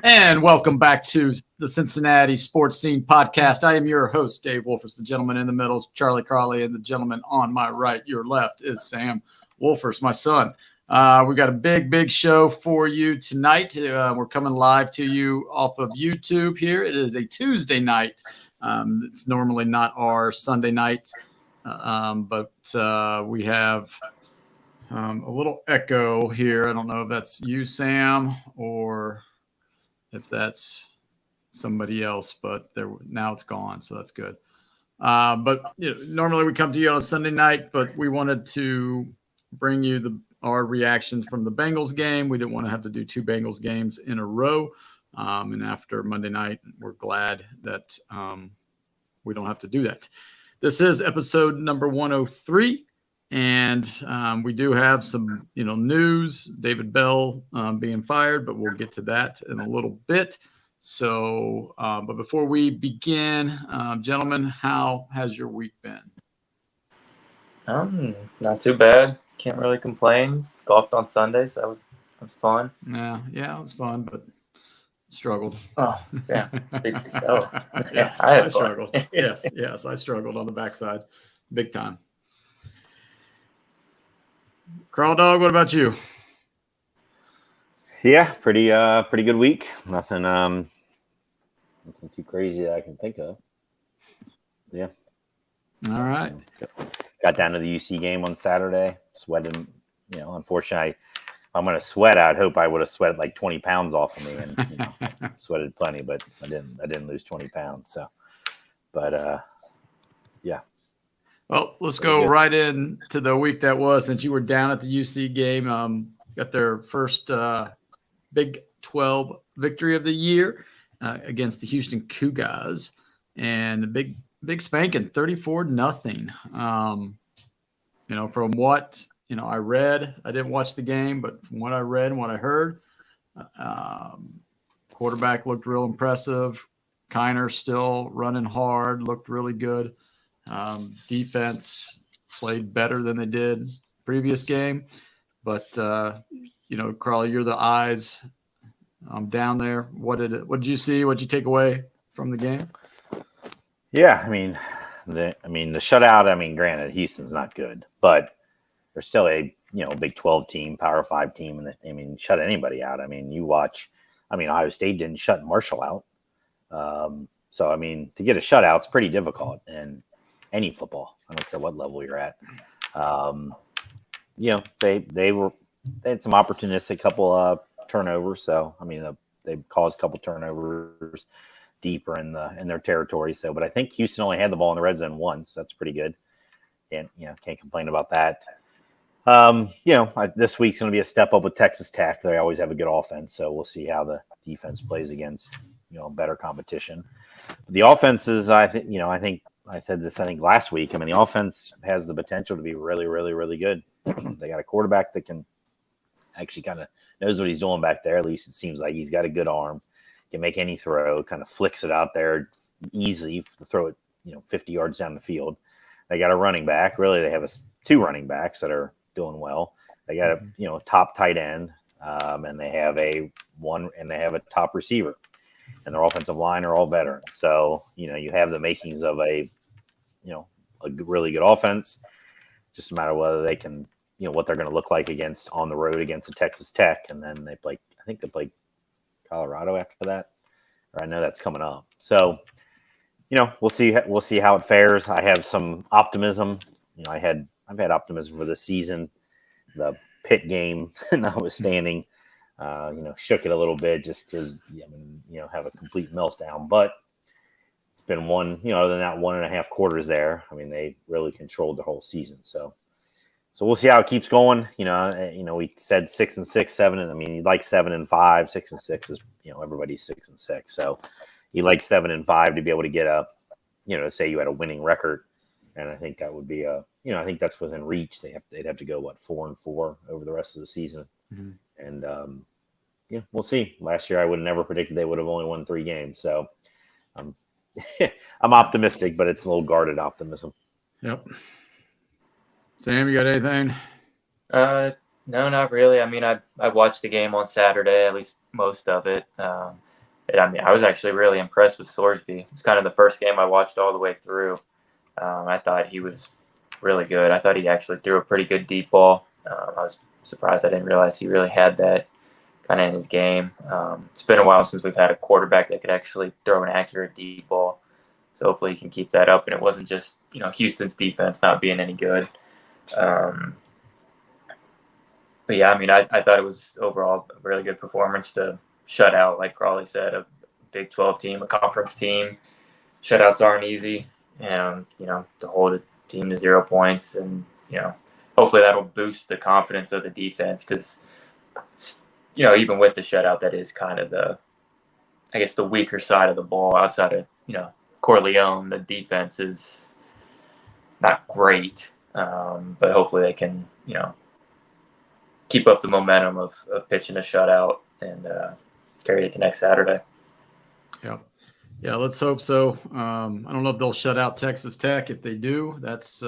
And welcome back to the Cincinnati Sports Scene podcast. I am your host, Dave Wolfers. The gentleman in the middle is Charlie Crawley, and the gentleman on my right, your left, is Sam Wolfers, my son. We got a big show for you tonight. We're coming live to you off of YouTube here. It is a Tuesday night. It's normally not our Sunday night, but we have a little echo here. I don't know if that's you, Sam, or if that's somebody else, but now it's gone, so that's good. But normally we come to you on a Sunday night, but we wanted to bring you our reactions from the Bengals game. We didn't want to have to do two Bengals games in a row. And after Monday night, we're glad that we don't have to do that. This is episode number 103. And we do have some, news, David Bell being fired, but we'll get to that in a little bit. So, but before we begin, gentlemen, how has your week been? Not too bad. Can't really complain. Golfed on Sunday, so that was fun. Yeah, it was fun, but struggled. Oh, yeah. Speak for yourself. Yeah, I struggled. Yes, I struggled on the backside, big time. Crawl Dog, what about you? Yeah, pretty good week. Nothing too crazy that I can think of. Yeah. All right. Got down to the UC game on Saturday. Sweated, unfortunately, if I'm going to sweat, I'd hope I would have sweated like 20 pounds off of me, and sweated plenty, but I didn't lose 20 pounds. So, but yeah. Well, let's go right into the week that was. Since you were down at the UC game, got their first Big 12 victory of the year against the Houston Cougars, and a big spanking, 34-0. From what I read, I didn't watch the game, but from what I read and what I heard, quarterback looked real impressive. Kiner still running hard, looked really good. Defense played better than they did previous game, but Crawley, you're the eyes down there. What did you see? What did you take away from the game? Yeah, the shutout. Granted, Houston's not good, but they're still a Big 12 team, Power 5 team, and shut anybody out. You watch. Ohio State didn't shut Marshall out, so to get a shutout is pretty difficult. And any football, I don't care what level you're at. They had some opportunistic couple turnovers. So they caused a couple turnovers deeper in their territory. So, but I think Houston only had the ball in the red zone once. That's pretty good, and can't complain about that. This week's going to be a step up with Texas Tech. They always have a good offense, so we'll see how the defense plays against better competition. The offenses, I think I said this, last week. The offense has the potential to be really, really, really good. They got a quarterback that can actually kind of knows what he's doing back there. At least it seems like he's got a good arm, can make any throw, kind of flicks it out there easily to throw it, 50 yards down the field. They got a running back. Really, they have two running backs that are doing well. They got a top tight end, and they have a top receiver. And their offensive line are all veterans. So, you have the makings of a really good offense. Just a matter of whether they can, what they're going to look like on the road against a Texas Tech. And then they play Colorado after that. Or I know that's coming up. So, we'll see how it fares. I have some optimism. I've had optimism for this season. The Pitt game notwithstanding. Shook it a little bit just because, have a complete meltdown. But it's been one, other than that 1.5 quarters there, they really controlled the whole season. So we'll see how it keeps going. We said 6-6, 7, and you'd like 7-5, 6-6 is, everybody's 6-6. So you like 7-5 to be able to get say you had a winning record. And I think that would be I think that's within reach. They'd have to go 4-4 over the rest of the season. Mm-hmm. And we'll see. Last year I would have never predicted they would have only won 3 games. So I'm optimistic, but it's a little guarded optimism. Yep. Sam, you got anything? No, not really. I watched the game on Saturday, at least most of it. I mean, I was actually really impressed with Sorsby. It was kind of the first game I watched all the way through. I thought he was really good. I thought he actually threw a pretty good deep ball. I was surprised. I didn't realize he really had that kind of in his game. It's been a while since we've had a quarterback that could actually throw an accurate deep ball. So hopefully he can keep that up. And it wasn't just, Houston's defense not being any good. But yeah, I mean, I thought it was overall a really good performance to shut out, like Crawley said, a Big 12 team, a conference team. Shutouts aren't easy. And, to hold a team to 0 points and, hopefully that'll boost the confidence of the defense because, even with the shutout, that is kind of the weaker side of the ball outside of, Corleone. The defense is not great, but hopefully they can, keep up the momentum of pitching a shutout and carry it to next Saturday. Yeah, let's hope so. I don't know if they'll shut out Texas Tech. If they do, that's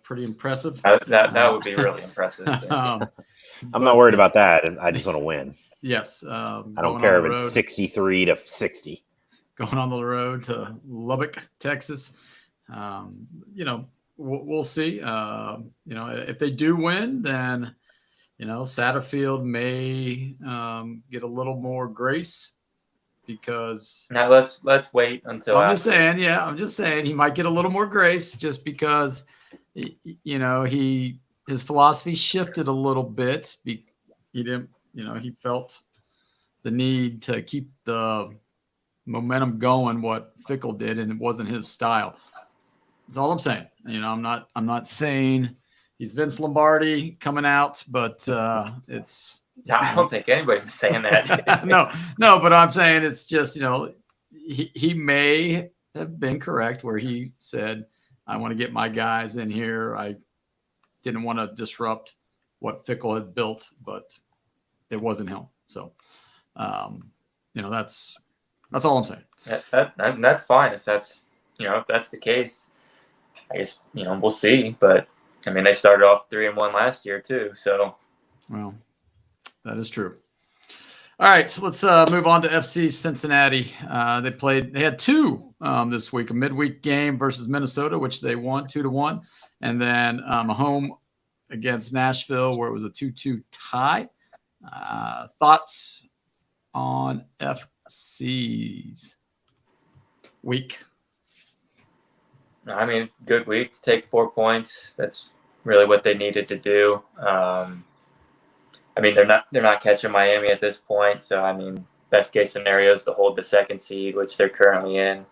pretty impressive. That would be really impressive. I'm not worried about that. I just want to win. Yes. I don't care if it's 63-60. Going on the road to Lubbock, Texas. We'll see. If they do win, then Satterfield may get a little more grace because now let's wait until I'm just saying he might get a little more grace just because his philosophy shifted a little bit. He felt the need to keep the momentum going what Fickle did, and it wasn't his style. That's all I'm saying. I'm not saying he's Vince Lombardi coming out, but it's. I don't think anybody's saying that. No, but I'm saying it's just he may have been correct where he said, "I want to get my guys in here. I didn't want to disrupt what Fickle had built, but it wasn't him." So, that's all I'm saying. That's fine if that's the case. I guess we'll see, but I mean they started off 3-1 last year too, so. Well, that is true. All right, so let's move on to FC Cincinnati. They had two this week, a midweek game versus Minnesota, which they won 2-1, and then a home against Nashville where it was a 2-2 tie. Thoughts on FC's week? I mean, good week to take 4 points. That's really what they needed to do. I mean, they're not catching Miami at this point, so I mean, best case scenario is to hold the second seed, which they're currently in,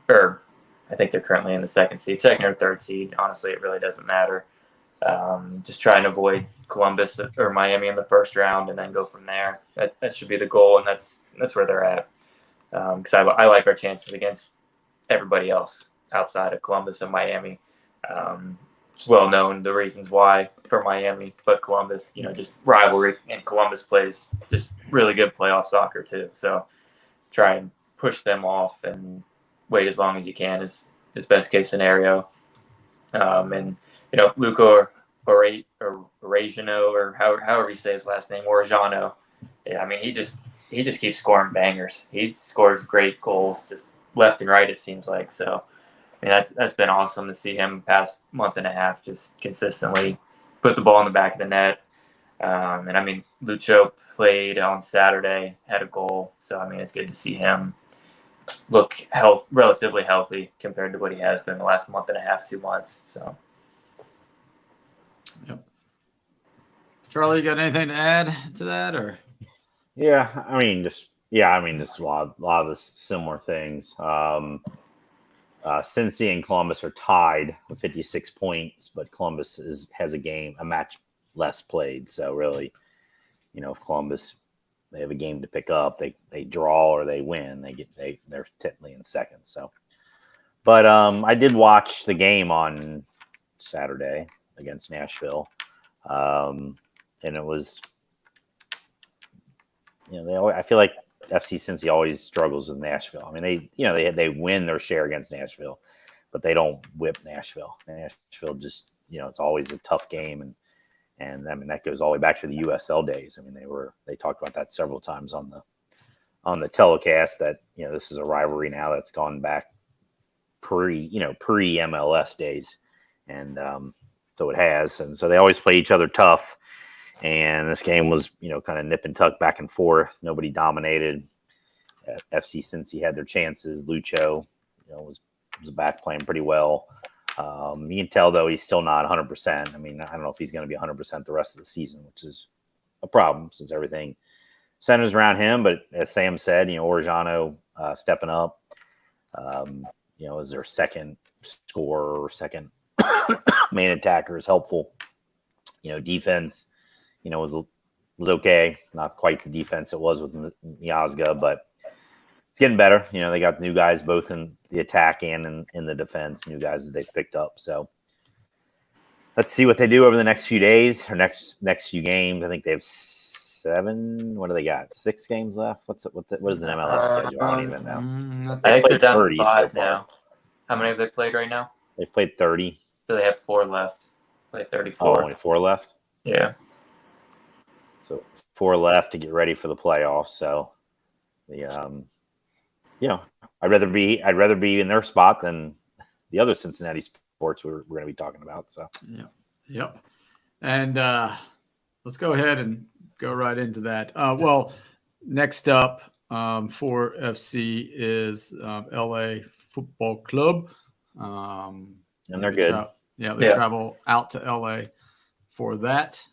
or I think they're currently in the second or third seed. Honestly, it really doesn't matter. Just try and avoid Columbus or Miami in the first round, and then go from there. That should be the goal, and that's where they're at. Because I like our chances against everybody else outside of Columbus and Miami. It's well known the reasons why for Miami, but Columbus, just rivalry, and Columbus plays just really good playoff soccer too. So try and push them off and wait as long as you can is best case scenario. And Luca Orejano, or however you say his last name, Orejano. Yeah, I mean he just keeps scoring bangers. He scores great goals just left and right, it seems like. So I mean, that's been awesome to see him past month and a half just consistently put the ball in the back of the net. And I mean, Lucho played on Saturday, had a goal. So, I mean, it's good to see him look relatively healthy compared to what he has been the last month and a half, 2 months. So, yep. Charlie, you got anything to add to that, or? Yeah, I mean, just a lot of the similar things. Cincy and Columbus are tied with 56 points, but Columbus has a match less played. So really, if Columbus they have a game to pick up, they draw or they win, they're technically in second. So, but I did watch the game on Saturday against Nashville, and it was, I feel like FC Cincy always struggles with Nashville. I mean, they win their share against Nashville, but they don't whip Nashville. Nashville just, it's always a tough game, and I mean that goes all the way back to the USL days. I mean they talked about that several times on on the telecast that this is a rivalry now that's gone back pre MLS days, and so it has, and so they always play each other tough. And this game was kind of nip and tuck back and forth. Nobody dominated. FC Cincy had their chances. Lucho was back playing pretty well. You can tell though he's still not 100%. I mean, I don't know if he's going to be 100% the rest of the season, which is a problem since everything centers around him. But as Sam said, Orejano stepping up, is their second scorer, second main attacker is helpful. Defense, was okay. Not quite the defense it was with Miazga, but it's getting better. They got new guys both in the attack and in the defense, new guys that they've picked up. So let's see what they do over the next few days or next few games. I think they have 7. What do they got? 6 games left? What is an MLS schedule? I don't even know. I think they're down to 5 now. How many have they played right now? They've played 30. So they have 4 left. Play 34. Oh, only 4 left? Yeah. So 4 left to get ready for the playoffs. So I'd rather be in their spot than the other Cincinnati sports we're going to be talking about. So yep. And let's go ahead and go right into that. Well, next up for FC is LA Football Club, and they're good. They travel out to LA for that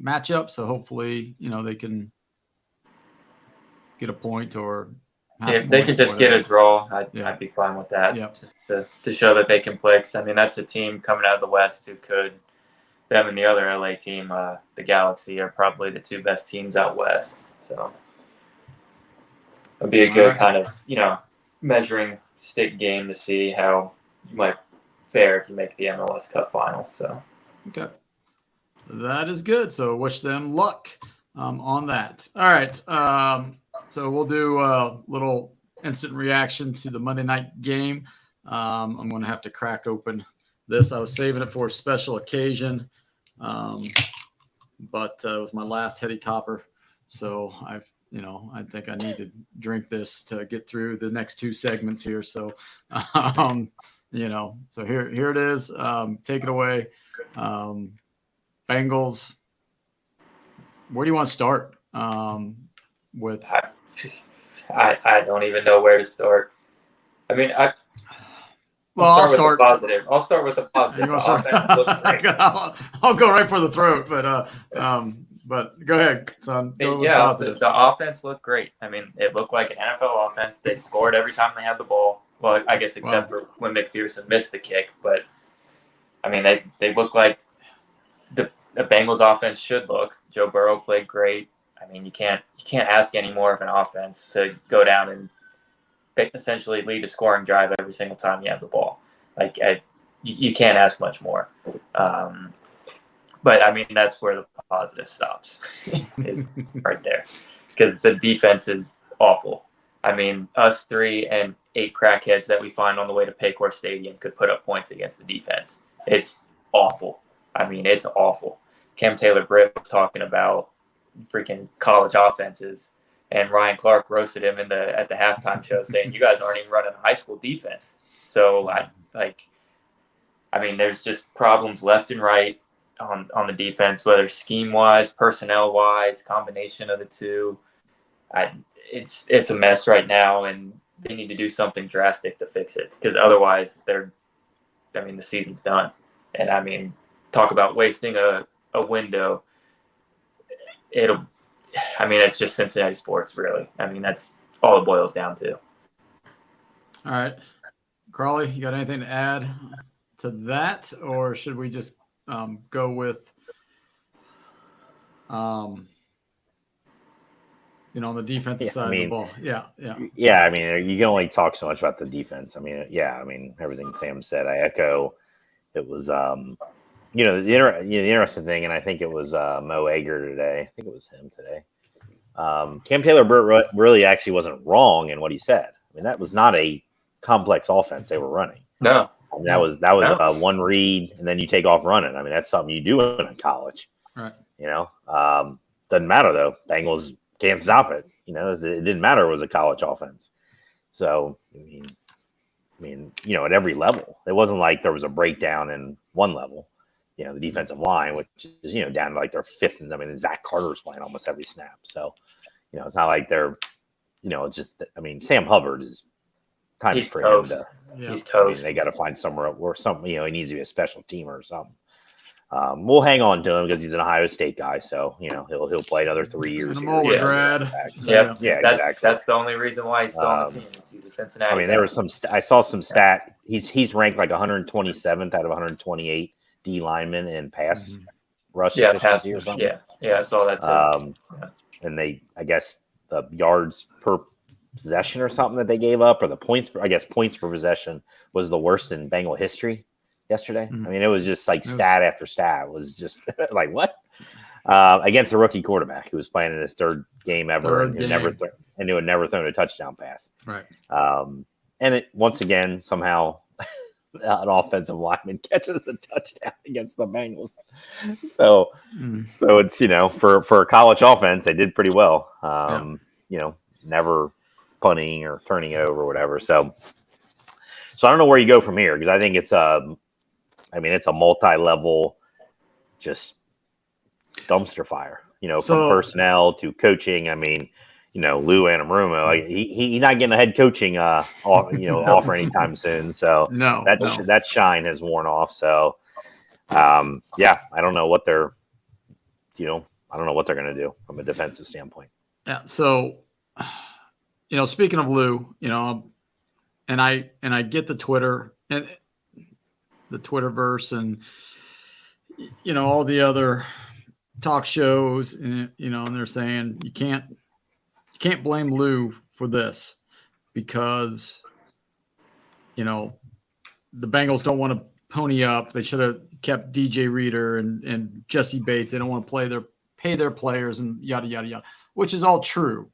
matchup. So hopefully, they can get a point or. Yeah, they could just get a draw. I'd be fine with that. Yep. Just to show that they can play. Because, I mean, that's a team coming out of the West who could. Them and the other LA team, the Galaxy, are probably the 2 best teams out West. So it'd be a good kind of, measuring stick game to see how you might fare if you make the MLS Cup final. So okay, that is good. So wish them luck on that. All right. So we'll do a little instant reaction to the Monday night game. I'm going to have to crack open this. I was saving it for a special occasion, but it was my last heady topper. So I think I need to drink this to get through the next 2 segments here. So, so here it is. Take it away. Bengals. Where do you want to start? With I don't even know where to start. I mean, I'll start with the positive. I'll start with the positive. You want to start? I'll go right for the throat, but go ahead, son. Go the offense looked great. I mean, it looked like an NFL offense. They scored every time they had the ball. Well, I guess except for when McPherson missed the kick. But I mean, they look like the Bengals offense should look. Joe Burrow played great. I mean, you can't ask any more of an offense to go down and essentially lead a scoring drive every single time you have the ball. You can't ask much more. But I mean, that's where the positive stops, is right there, because the defense is awful. I mean, us 3 and 8 crackheads that we find on the way to Paycor Stadium could put up points against the defense. It's awful. I mean, it's awful. Cam Taylor-Britt was talking about freaking college offenses, and Ryan Clark roasted him at the halftime show, saying, "You guys aren't even running a high school defense." So I mean, there's just problems left and right on the defense, whether scheme wise, personnel wise, combination of the 2. It's a mess right now, and they need to do something drastic to fix it, because otherwise the season's done. And I mean, talk about wasting a window. It's just Cincinnati sports, really. I mean, that's all it boils down to. All right. Crawley, you got anything to add to that, or should we just go with, on the defensive side of the ball? Yeah. I mean, you can only talk so much about the defense. I mean, everything Sam said, I echo. It was, the interesting thing, and I think it was Mo Ager today. I think it was him today. Cam Taylor-Britt really actually wasn't wrong in what he said. I mean, that was not a complex offense they were running. No. I mean, that was one read, and then you take off running. I mean, that's something you do in college. Right. Doesn't matter, though. Bengals can't stop it. It didn't matter. It was a college offense. So, I mean, at every level, it wasn't like there was a breakdown in one level. The defensive line, which is, down to like their fifth. I mean, Zach Carter's playing almost every snap. So, it's not like they're, it's just, Sam Hubbard is time He's for toast. him to. He's toast. They got to find somewhere where he needs to be a special teamer or something. We'll hang on to him because he's an Ohio State guy. So, he'll play another 3 years. Grad. Yeah, exactly. That's the only reason why he's still on the team. He's a Cincinnati. There was I saw some stat. He's ranked like 127th out of 128 D linemen in pass rush efficiency or something. Yeah, I saw that too. And I guess the yards per possession or something that they gave up, or the points per possession was the worst in Bengal history yesterday. It was just like stat after stat. It was just like, what? Against a rookie quarterback who was playing in his third game ever and who had never thrown a touchdown pass. Right. And it once again somehow an offensive lineman catches a touchdown against the Bengals. So it's for a college offense they did pretty well. Never punting or turning over or whatever. So I don't know where you go from here because I think it's a multi-level just dumpster fire. From personnel to coaching. Lou Anarumo, he's not getting a head coaching offer anytime soon. So that shine has worn off. So I don't know what they're going to do from a defensive standpoint. Yeah. So speaking of Lou, and I get the Twitter and the Twitterverse and all the other talk shows and and they're saying you can't blame Lou for this because the Bengals don't want to pony up. They should have kept DJ Reader and Jesse Bates. They don't want to pay their players and yada yada yada, which is all true.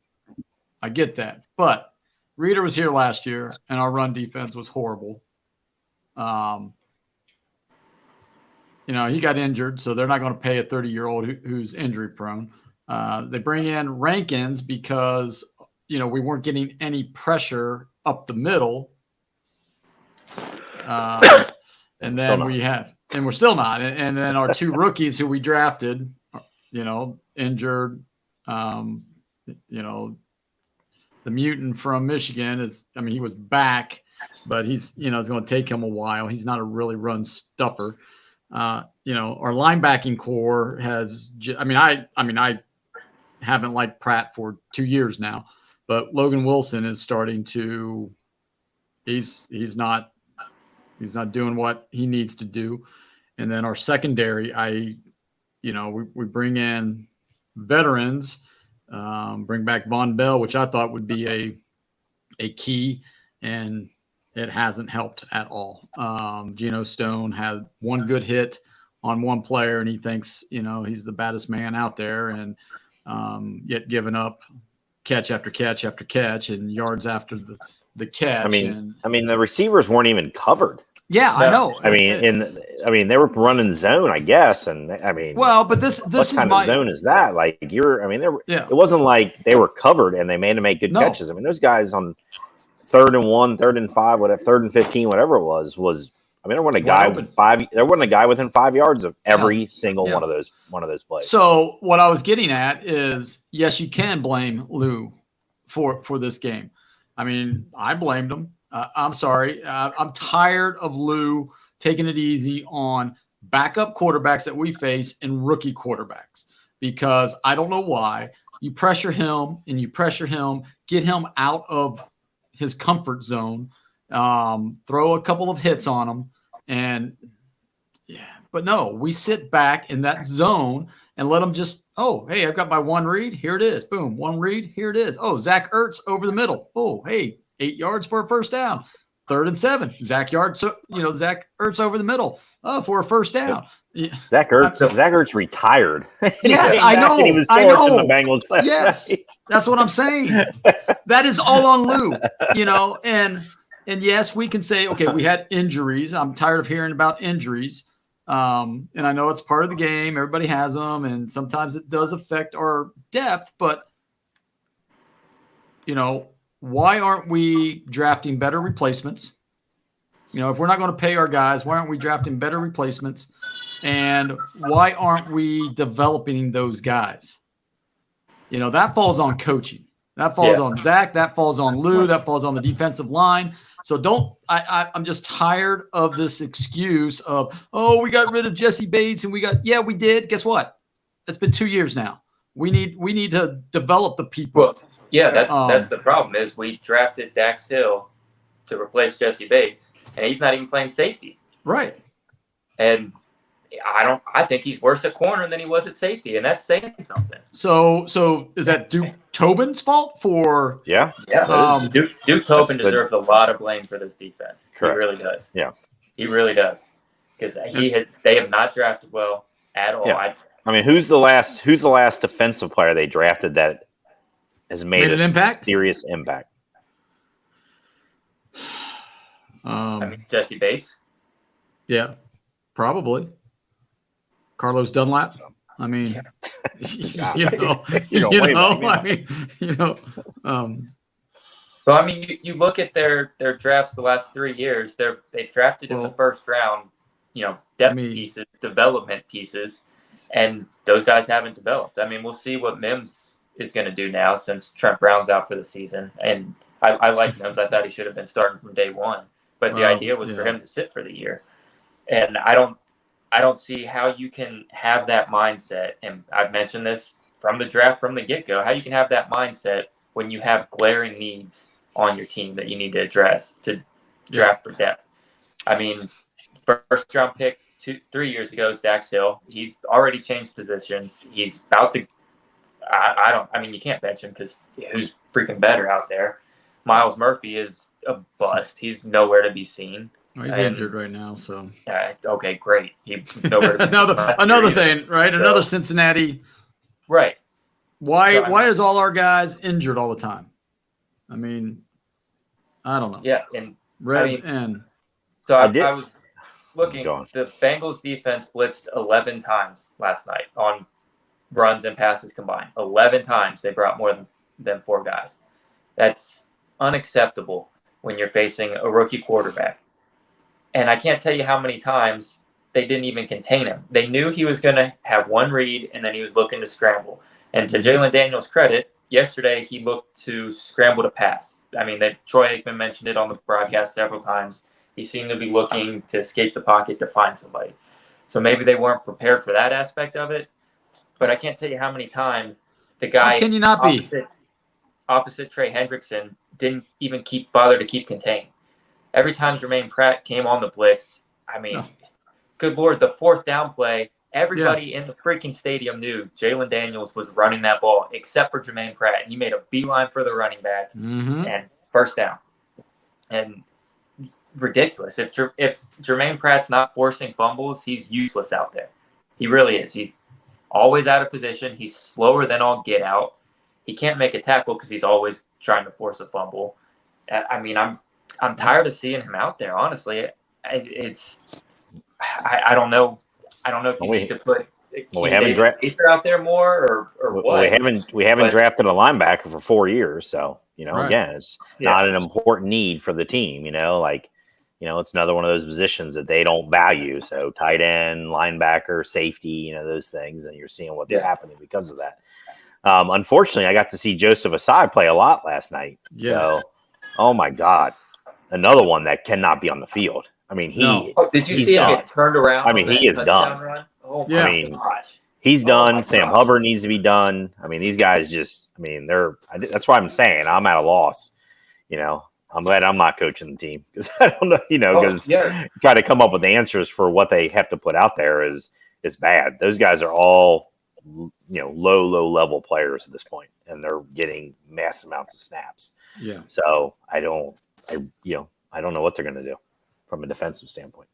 I get that, but Reader was here last year and our run defense was horrible. He got injured, so they're not going to pay a 30-year-old who's injury prone. They bring in Rankins because, we weren't getting any pressure up the middle. And then we're still not. And then our two rookies who we drafted, injured, the mutant from Michigan he was back, but he's, it's going to take him a while. He's not a really run stuffer. Our linebacking core has, I haven't liked Pratt for 2 years now, but Logan Wilson is starting to, he's not doing what he needs to do. And then our secondary, we bring in veterans, bring back Von Bell, which I thought would be a key, and it hasn't helped at all. Geno Stone had one good hit on one player, and he thinks, he's the baddest man out there, and yet giving up catch after catch after catch and yards after the catch. The receivers weren't even covered. Yeah, no. I know. They were running zone, I guess, and but this what kind of zone is that? Like it wasn't like they were covered and they made to make good catches. Those guys on 3rd and 1, 3rd and 5, whatever, 3rd and 15, whatever it was. There wasn't a guy with 5. There wasn't a guy within 5 yards of every single one of those plays. So what I was getting at is, yes, you can blame Lou for this game. I blamed him. I'm sorry. I'm tired of Lou taking it easy on backup quarterbacks that we face and rookie quarterbacks because I don't know why you pressure him, get him out of his comfort zone, throw a couple of hits on him, but no, we sit back in that zone and let him just, oh, hey, I've got my one read, here it is, boom, one read, here it is. Oh, Zach Ertz over the middle. Oh, hey, 8 yards for a first down. 3rd and 7, Zach Ertz over the middle for a first down. Zach Ertz retired. Yes, I know. He was torching the Bengals. Yes, that's what I'm saying. That is all on Lou, and yes, we can say, okay, we had injuries. I'm tired of hearing about injuries. And I know it's part of the game. Everybody has them, and sometimes it does affect our depth. But why aren't we drafting better replacements? If we're not going to pay our guys, why aren't we drafting better replacements? And why aren't we developing those guys? That falls on coaching. That falls on Zach. That falls on Lou. That falls on the defensive line. So I'm just tired of this excuse of, we got rid of Jesse Bates and we did. Guess what? It's been 2 years now. We need to develop the people. Well, yeah, that's the problem is we drafted Dax Hill to replace Jesse Bates, and he's not even playing safety. Right. And I think he's worse at corner than he was at safety, and that's saying something. So is that Duke Tobin's fault for? Yeah. Duke Tobin deserves a lot of blame for this defense. Correct. He really does. Yeah, he really does, because they have not drafted well at all. Yeah. I mean, who's the last defensive player they drafted that has made an impact? Serious impact? Jesse Bates. Yeah, probably. Carlos Dunlap. I mean, Well, I mean, you look at their drafts the last 3 years. They've drafted in the first round, depth pieces, development pieces, and those guys haven't developed. I mean, we'll see what Mims is going to do now since Trent Brown's out for the season. And I like Mims. I thought he should have been starting from day one, but the idea was for him to sit for the year. And I don't see how you can have that mindset. And I've mentioned this from the draft, from the get-go, how you can have that mindset when you have glaring needs on your team that you need to address to draft for depth. I mean, first round pick 3 years ago is Dax Hill. He's already changed positions. He's about to you can't bench him because who's freaking better out there? Miles Murphy is a bust. He's nowhere to be seen. Well, he's injured right now, so. Okay, great. He's nowhere to be seen. Another thing, right? So, another Cincinnati. Right. Why is all our guys injured all the time? I mean, I don't know. Yeah, and Reds and. So I was looking. The Bengals defense blitzed 11 times last night on runs and passes combined. 11 times they brought more than 4 guys. That's unacceptable when you're facing a rookie quarterback. And I can't tell you how many times they didn't even contain him. They knew he was going to have one read, and then he was looking to scramble. And to Jalen Daniels' credit, yesterday he looked to scramble to pass. I mean, Troy Aikman mentioned it on the broadcast several times. He seemed to be looking to escape the pocket to find somebody. So maybe they weren't prepared for that aspect of it. But I can't tell you how many times the guy how can you not opposite Trey Hendrickson didn't even bother to keep contained. Every time Jermaine Pratt came on the blitz, I mean, good Lord, the 4th down play, everybody in the freaking stadium knew Jalen Daniels was running that ball except for Jermaine Pratt. He made a beeline for the running back and first down. And ridiculous. If Jermaine Pratt's not forcing fumbles, he's useless out there. He really is. He's always out of position. He's slower than all get out. He can't make a tackle because he's always trying to force a fumble. I mean, I'm tired of seeing him out there. Honestly, I don't know. I don't know if you need to put we haven't drafted out there more or what. We haven't drafted a linebacker for 4 years, so again, it's not an important need for the team. It's another one of those positions that they don't value. So tight end, linebacker, safety, those things, and you're seeing what's happening because of that. Unfortunately, I got to see Joseph Asai play a lot last night. Yeah. So, oh my God, another one that cannot be on the field. I mean, did you see him get turned around? I mean, he is done. Oh yeah. my gosh. He's done. Sam Hubbard needs to be done. I mean, these guys that's why I'm saying I'm at a loss. I'm glad I'm not coaching the team because I don't know, because try to come up with answers for what they have to put out there is bad. Those guys are all, low level players at this point, and they're getting mass amounts of snaps. Yeah. So I don't know what they're going to do from a defensive standpoint.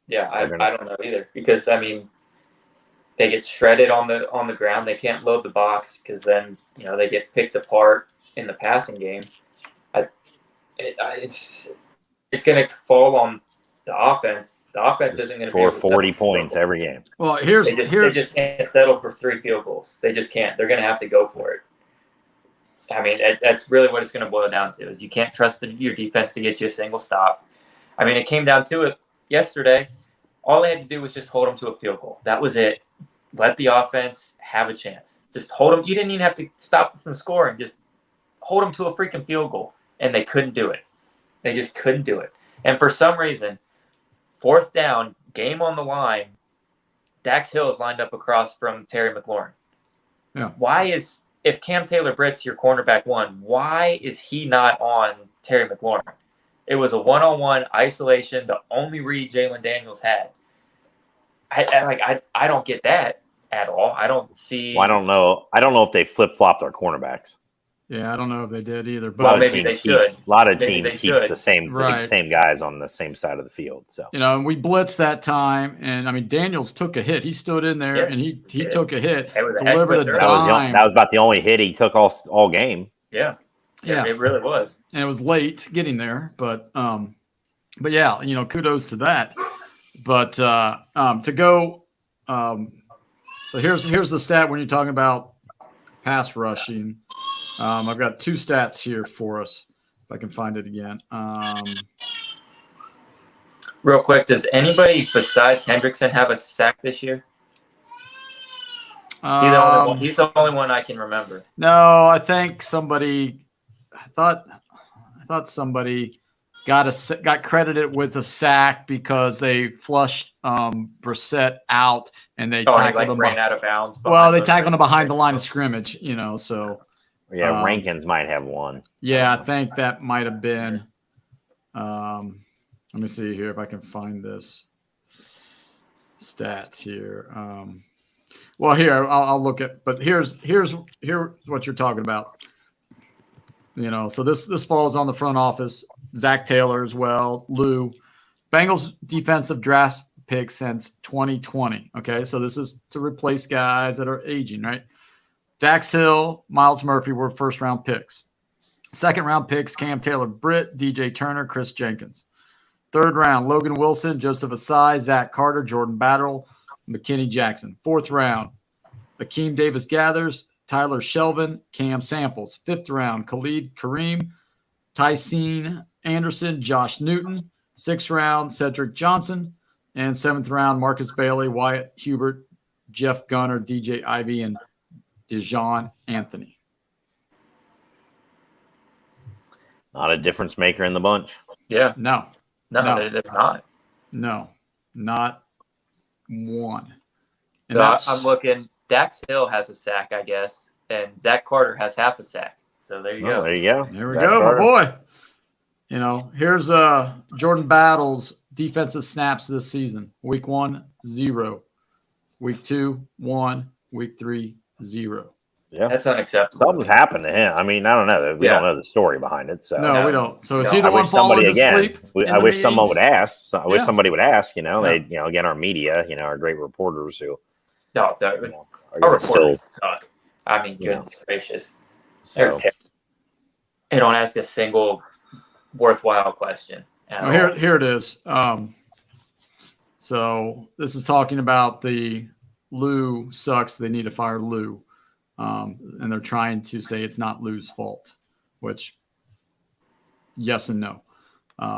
Yeah, I don't know either because I mean, they get shredded on the ground. They can't load the box because then they get picked apart in the passing game. It's going to fall on the offense. The offense isn't going to score 40 points every game. Well, they just can't settle for 3 field goals. They just can't. They're going to have to go for it. I mean, that's really what it's going to boil down to is you can't trust your defense to get you a single stop. I mean, it came down to it yesterday. All they had to do was just hold them to a field goal. That was it. Let the offense have a chance. Just hold them. You didn't even have to stop them from scoring. Just hold them to a freaking field goal. And they couldn't do it. They just couldn't do it. And for some reason, fourth down, game on the line, Dax Hill is lined up across from Terry McLaurin. Yeah. If Cam Taylor-Britt's your cornerback one, why is he not on Terry McLaurin? It was a one-on-one isolation, the only read Jalen Daniels had. I don't get that at all. I don't see. Well, I don't know. I don't know if they flip-flopped our cornerbacks. Yeah, I don't know if they did either. But Well, maybe they should. A lot of teams keep the same guys on the same side of the field. So and we blitzed that time, and I mean Daniels took a hit. He stood in there and he took a hit. Delivered a dime. That was about the only hit he took all game. Yeah. It really was. And it was late getting there, but yeah, kudos to that. But to go, so here's the stat when you're talking about pass rushing. I've got two stats here for us, if I can find it again. Real quick, does anybody besides Hendrickson have a sack this year? Is he the only one? He's the only one I can remember. No, I think somebody. I thought somebody got credited with a sack because they flushed Brissett out and they tackled him. Ran out of bounds. Well, they tackled him behind the line of scrimmage, so. Yeah, Rankins might have one. Yeah, I think that might have been. Let me see here if I can find this stats here. Well, here I'll look at. But here's what you're talking about. So this falls on the front office. Zach Taylor as well. Lou, Bengals defensive draft pick since 2020. Okay, so this is to replace guys that are aging, right? Dax Hill, Miles Murphy were first-round picks. Second-round picks, Cam Taylor-Britt, DJ Turner, Chris Jenkins. Third round, Logan Wilson, Joseph Asai, Zach Carter, Jordan Battle, McKinney Jackson. Fourth round, Akeem Davis-Gathers, Tyler Shelvin, Cam Samples. Fifth round, Khalid Kareem, Tycene Anderson, Josh Newton. Sixth round, Cedric Johnson. And seventh round, Marcus Bailey, Wyatt Hubert, Jeff Gunner, DJ Ivy, and Dejon Anthony. Not a difference maker in the bunch. Yeah. No, it's not. No, not one. And so I'm looking. Dax Hill has a sack, I guess, and Zach Carter has half a sack. So there you go. There you go. There we go, Carter. My boy. Here's Jordan Battle's defensive snaps this season. Week 1, 0. Week 2, 1. Week 3, 0. Yeah, that's unacceptable. Something's happened to him. I mean, I don't know. We don't know the story behind it. So no, we don't. So is he the one falling asleep? I wish someone would ask. I wish somebody would ask. They, again, our media, our great reporters who. No, our reporters suck. I mean, goodness gracious. So, they don't ask a single worthwhile question. Here it is. So this is talking about the Lou sucks. They need to fire Lou. And they're trying to say it's not Lou's fault, which yes and no.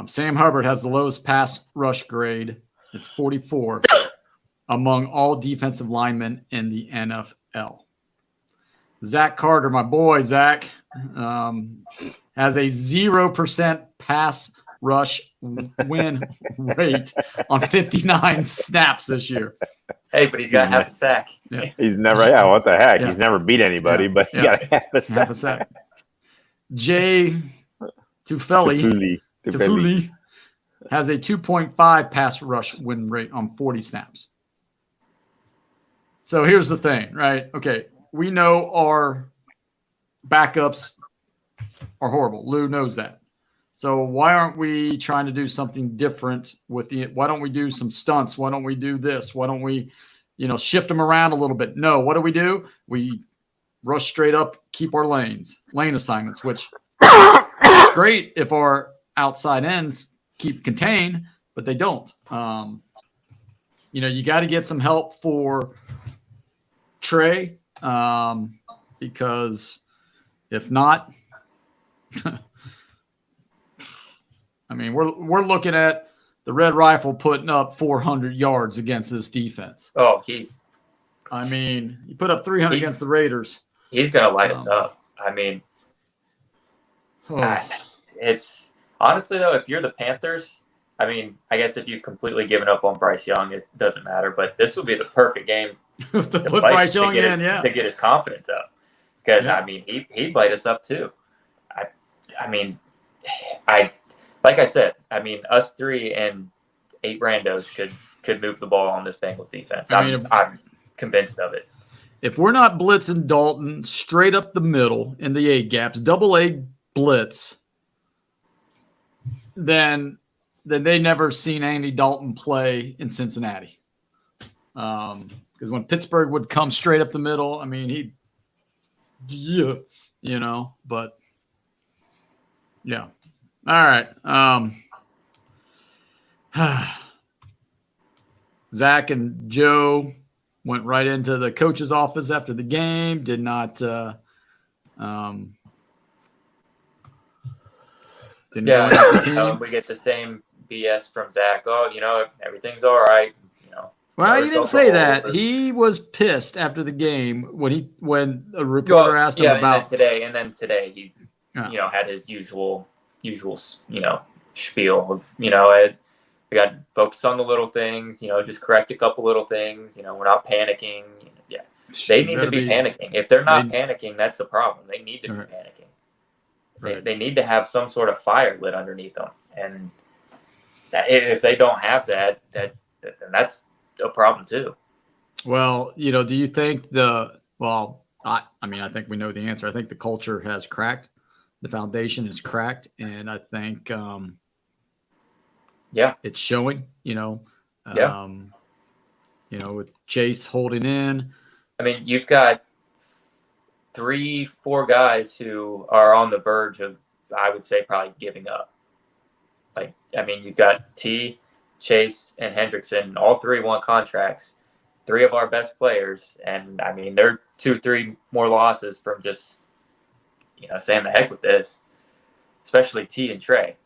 Sam Hubbard has the lowest pass rush grade. It's 44 among all defensive linemen in the NFL. Zach Carter, my boy, Zach, has a 0% pass rush win rate on 59 snaps this year. Hey, but he's got to have a sack. Yeah. He's never, what the heck? Yeah. He's never beat anybody, but he got to have a sack. Jay Tufeli has a 2.5 pass rush win rate on 40 snaps. So here's the thing, right? Okay, we know our backups are horrible. Lou knows that. So why aren't we trying to do something different with why don't we do some stunts? Why don't we do this? Why don't we, shift them around a little bit? No, what do? We rush straight up, keep our lane assignments, which is great if our outside ends keep contained, but they don't. You got to get some help for Trey because If not, I mean, we're looking at the Red Rifle putting up 400 yards against this defense. Oh, I mean, he put up 300 against the Raiders. He's going to light us up. I mean, it's honestly, though, if you're the Panthers, I mean, I guess if you've completely given up on Bryce Young, it doesn't matter. But this would be the perfect game to put Bryce Young in, to get his confidence up. Because, yeah. I mean, he'd light us up, too. I mean, like I said, I mean, us three and 8 randos could move the ball on this Bengals defense. I'm convinced of it. If we're not blitzing Dalton straight up the middle in the A gaps, double A blitz, then they never seen Andy Dalton play in Cincinnati. Because when Pittsburgh would come straight up the middle, I mean, but yeah. All right. Zach and Joe went right into the coach's office after the game. Did not. Didn't go into the team. We get the same BS from Zach. Oh, everything's all right. Well, he didn't say that. He was pissed after the game when a reporter asked him about today. And then today he, had his usual, spiel of, we got to focus on the little things, just correct a couple little things. We're not panicking. Yeah, they need to be panicking. If they're not panicking, that's a problem. They need to be panicking. Right. They need to have some sort of fire lit underneath them, and if they don't have that, then that's a problem too. Well, do you think I think we know the answer. I think the culture has cracked. The foundation is cracked. And I think, it's showing, with Chase holding in. I mean, you've got 3-4 guys who are on the verge of, I would say, probably giving up. You've got T, Chase, and Hendrickson. All 3 want contracts. 3 of our best players. And, I mean, they're 2-3 more losses from just, saying the heck with this. Especially T and Trey.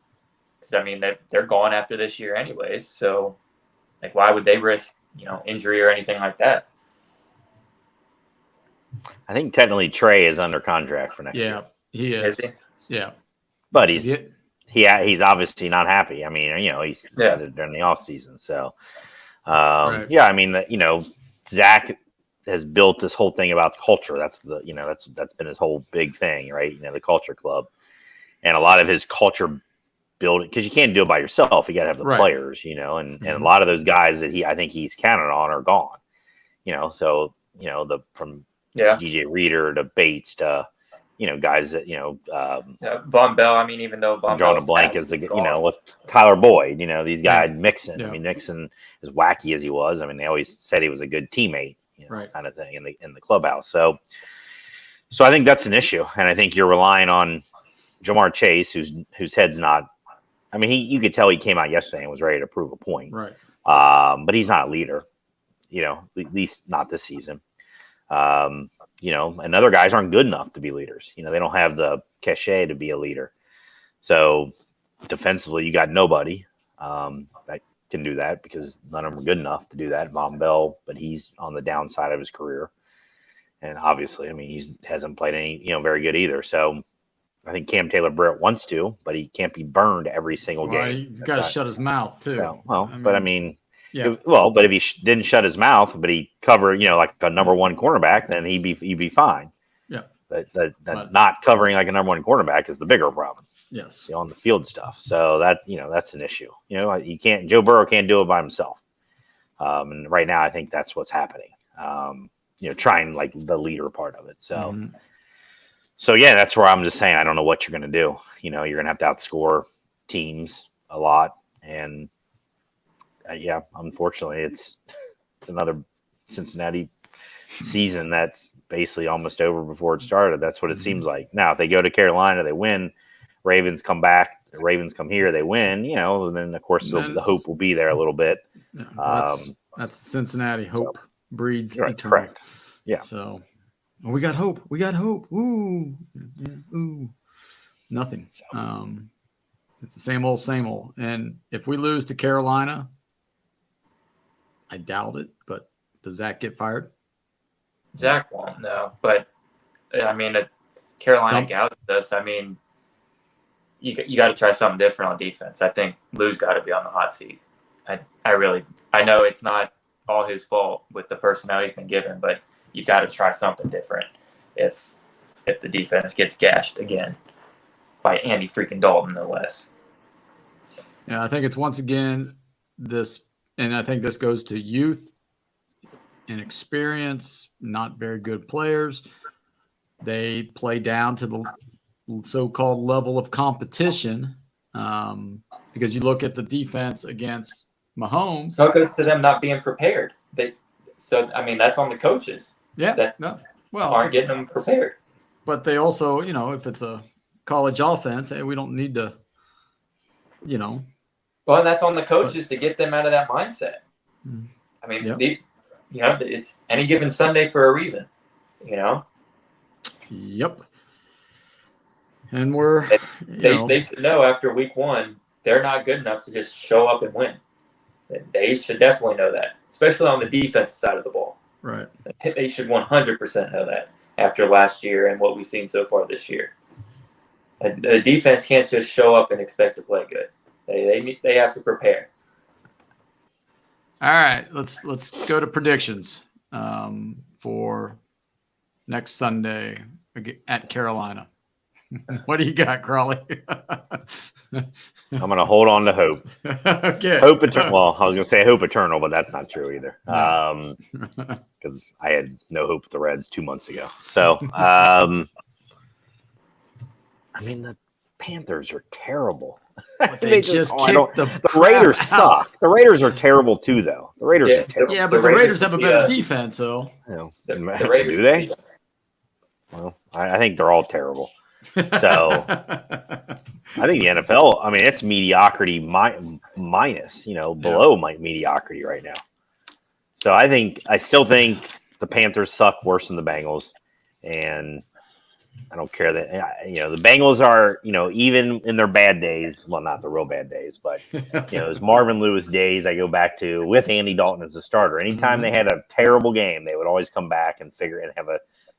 Because, I mean, they're gone after this year anyways. So, why would they risk, injury or anything like that? I think technically Trey is under contract for next year. Yeah, he is. Is he? Yeah. But he's obviously not happy. I mean, he said it during the offseason. So, right. Yeah, I mean, Zach has built this whole thing about culture. That's that's been his whole big thing, right? The culture club. And a lot of his culture building, because you can't do it by yourself. You got to have the players, and a lot of those guys that I think he's counted on are gone, so, from DJ Reader to Bates to, guys that, Von Bell. I mean, even though Von drawing a blank is with Tyler Boyd, these guys, Mixon. Yeah. I mean, Mixon, as wacky as he was, I mean, they always said he was a good teammate, kind of thing in the clubhouse. So I think that's an issue. And I think you're relying on Jamar Chase, whose head's not, I mean, you could tell he came out yesterday and was ready to prove a point. Right. But he's not a leader, at least not this season. And other guys aren't good enough to be leaders. They don't have the cachet to be a leader. So defensively, you got nobody that can do that because none of them are good enough to do that. Von Bell, but he's on the downside of his career. And obviously, I mean, he hasn't played any, very good either. So I think Cam Taylor-Britt wants to, but he can't be burned every single game. He's got to shut his mouth too. So, yeah. But if he didn't shut his mouth, but he covered, like a number 1 cornerback, then he'd be fine. Yeah. But not covering like a number 1 cornerback is the bigger problem. Yes. On the field stuff. So that's an issue. You can't. Joe Burrow can't do it by himself. And right now, I think that's what's happening. Trying like the leader part of it. So. Mm-hmm. So, yeah, that's where I'm just saying I don't know what you're going to do. You're going to have to outscore teams a lot. And, unfortunately, it's another Cincinnati season that's basically almost over before it started. That's what it seems like. Now, if they go to Carolina, they win. Ravens come back. The Ravens come here, they win. And then, of course, the hope will be there a little bit. Yeah, that's Cincinnati. Hope breeds eternal. Correct. Yeah. So. We got hope. We got hope. Ooh, ooh, nothing. It's the same old, same old. And if we lose to Carolina, I doubt it. But does Zach get fired? Zach won't, no. But I mean, Carolina gouged us. I mean, you got to try something different on defense. I think Lou's got to be on the hot seat. I know it's not all his fault with the personnel he's been given, but you've got to try something different if the defense gets gashed again by Andy freaking Dalton, no less. Yeah, I think it's once again this, and I think this goes to youth and experience, not very good players. They play down to the so-called level of competition because you look at the defense against Mahomes. So it goes to them not being prepared. That's on the coaches. Yeah, that aren't getting them prepared. But they also, if it's a college offense, hey, we don't need to, Well, that's on the coaches to get them out of that mindset. I mean, it's any given Sunday for a reason, Yep. And they should know after week 1 they're not good enough to just show up and win. They should definitely know that, especially on the defensive side of the ball. Right. They should 100% know that after last year and what we've seen so far this year. The defense can't just show up and expect to play good. They have to prepare. All right, let's go to predictions for next Sunday at Carolina. What do you got, Crawley? I'm going to hold on to hope. Okay. Hope eternal. Well, I was going to say hope eternal, but that's not true either. Because I had no hope with the Reds 2 months ago. So, I mean, the Panthers are terrible. They just kicked the Raiders out. suck. The Raiders are terrible too, though. The Raiders are terrible. Yeah, but the Raiders have a better defense, though. The Raiders do they? Well, I think they're all terrible. So I think the NFL, I mean, it's mediocrity minus, below mediocrity right now. So I still think the Panthers suck worse than the Bengals. And I don't care that, the Bengals are, even in their bad days, well, not the real bad days, but, those Marvin Lewis days I go back to with Andy Dalton as a starter. Anytime they had a terrible game, they would always come back and figure and have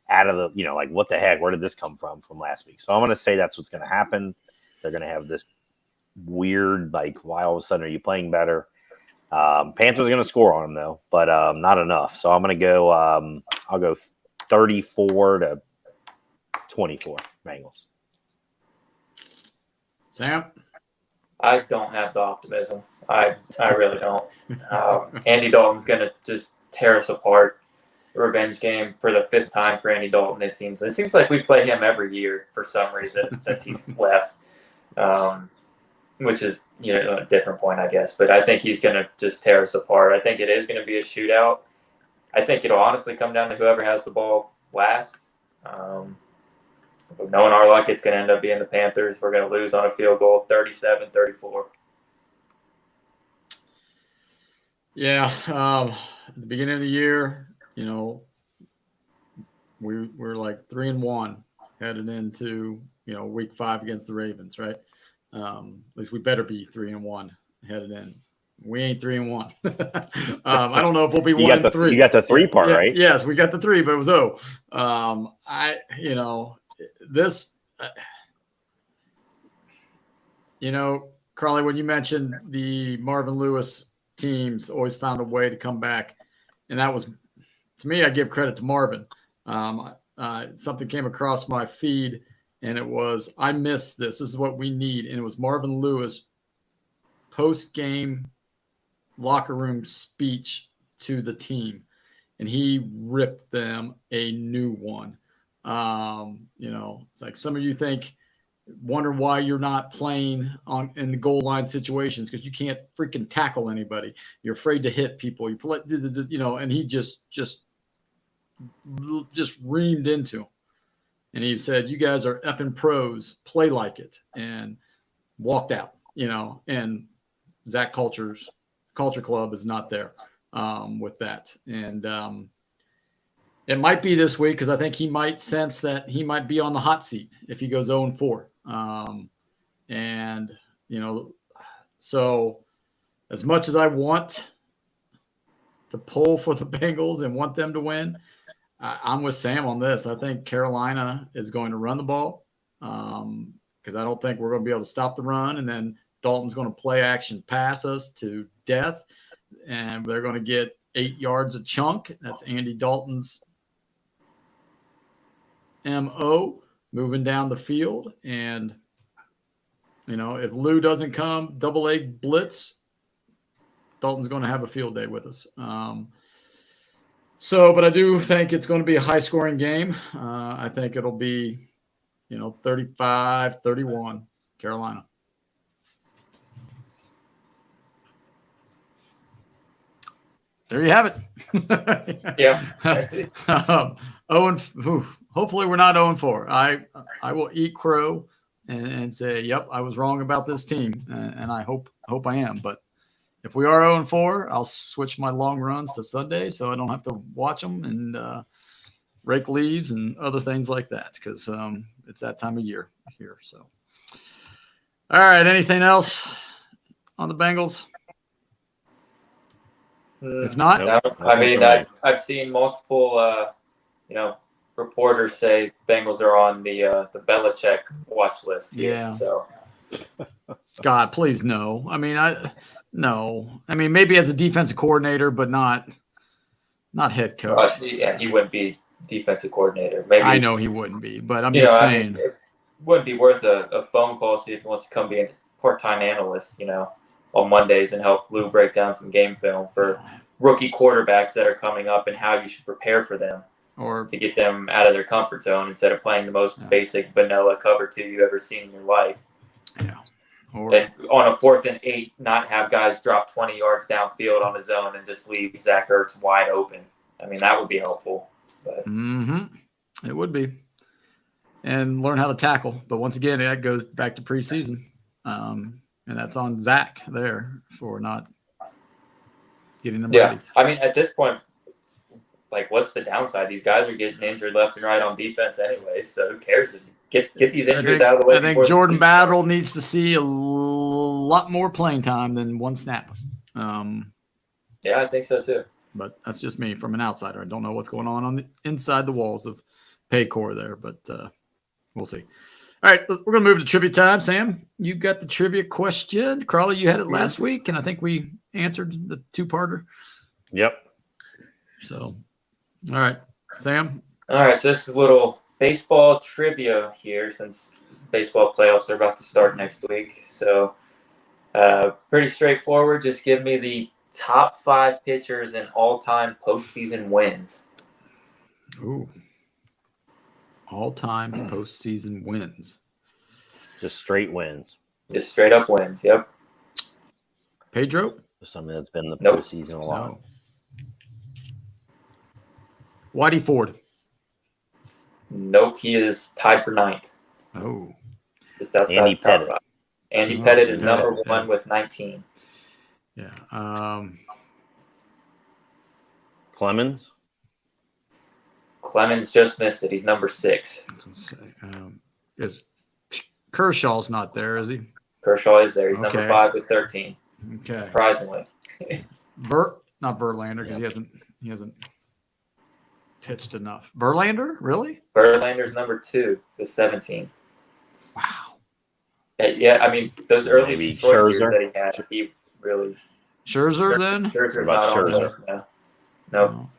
out of the, like, what the heck, where did this come from last week? So I'm going to say that's what's going to happen. They're going to have this weird, like, why all of a sudden are you playing better? Panthers are going to score on them, though, but not enough. So I'm going to go, I'll go 34-24 Bengals. Sam? I don't have the optimism. I really don't. Andy Dalton's going to just tear us apart. Revenge game for the 5th time for Andy Dalton. It seems like we play him every year for some reason since he's left, which is a different point, I guess. But I think he's going to just tear us apart. I think it is going to be a shootout. I think it'll honestly come down to whoever has the ball last. But knowing our luck, it's going to end up being the Panthers. We're going to lose on a field goal, 37-34. Yeah, at the beginning of the year, we're like 3-1 headed into week 5 against the Ravens, right? At least we better be 3-1 headed in. We ain't 3-1. I don't know if we'll be 1-3. You got the 3 part, right? Yes, we got the 3, but it was Carly, when you mentioned the Marvin Lewis teams always found a way to come back, and that was, to me, I give credit to Marvin. Something came across my feed, and it was, I missed this. This is what we need. And it was Marvin Lewis post-game locker room speech to the team, and he ripped them a new one. It's like some of you wonder why you're not playing in the goal line situations because you can't freaking tackle anybody. You're afraid to hit people. And he just reamed into him. And he said, "You guys are effing pros. Play like it," and walked out. And Zach Culture Club is not there with that. And It might be this week because I think he might sense that he might be on the hot seat if he goes 0-4. And, so as much as I want to pull for the Bengals and want them to win, I'm with Sam on this. I think Carolina is going to run the ball because I don't think we're going to be able to stop the run. And then Dalton's going to play action pass us to death. And they're going to get 8 yards a chunk. That's Andy Dalton's MO moving down the field. And, if Lou doesn't come, double A blitz, Dalton's going to have a field day with us. But I do think it's going to be a high-scoring game. I think it'll be, 35-31, Carolina. There you have it. Yeah. Hopefully we're not 0-4. I will eat crow and say, yep, I was wrong about this team, and I hope I am. But if we are 0-4, I'll switch my long runs to Sunday so I don't have to watch them and rake leaves and other things like that because it's that time of year here. So, all right, anything else on the Bengals? If not, no, I mean, I've seen multiple, reporters say Bengals are on the Belichick watch list here. Yeah. So, God, please no. I mean, no. I mean, maybe as a defensive coordinator, but not head coach. He wouldn't be defensive coordinator. Maybe I know he wouldn't be, but I'm just saying. I mean, it wouldn't be worth a phone call see if he wants to come be a part-time analyst, on Mondays and help Lou break down some game film for rookie quarterbacks that are coming up and how you should prepare for them or to get them out of their comfort zone instead of playing the most basic vanilla cover 2 you've ever seen in your life. Yeah. And on a 4th and 8, not have guys drop 20 yards downfield on his own and just leave Zach Ertz wide open. I mean, that would be helpful. But. It would be. And learn how to tackle. But once again, that goes back to preseason. And that's on Zach there for not getting them ready. I mean, at this point, what's the downside? These guys are getting injured left and right on defense anyway, so who cares? Get these injuries out of the way. I think Jordan Battle needs to see a lot more playing time than one snap. Yeah, I think so too. But that's just me from an outsider. I don't know what's going on the inside the walls of Paycor there, but we'll see. All right, we're going to move to trivia time. Sam, you got the trivia question. Crawley, you had it last week, and I think we answered the 2-parter. Yep. So, all right, Sam. All right, so this is a little baseball trivia here since baseball playoffs are about to start next week. So, pretty straightforward. Just give me the top 5 pitchers in all-time postseason wins. Ooh. All-time postseason wins. Just straight wins. Just straight up wins, yep. Pedro? Something that's been in the postseason a lot. No. Whitey Ford? Nope, he is tied for 9th. Oh. Just outside Andy the top Pettit. 5. Andy Pettit is number 1 with 19. Yeah. Clemens? Clemens just missed it. He's number 6. Is Kershaw's not there, is he? Kershaw is there. He's number 5 with 13. Okay. Surprisingly. Not Verlander because he hasn't pitched enough. Verlander, really? Verlander's number 2 with 17. Wow. Yeah, I mean those early Detroit years that he had, he really. Scherzer then? Scherzer's not on the list now. No.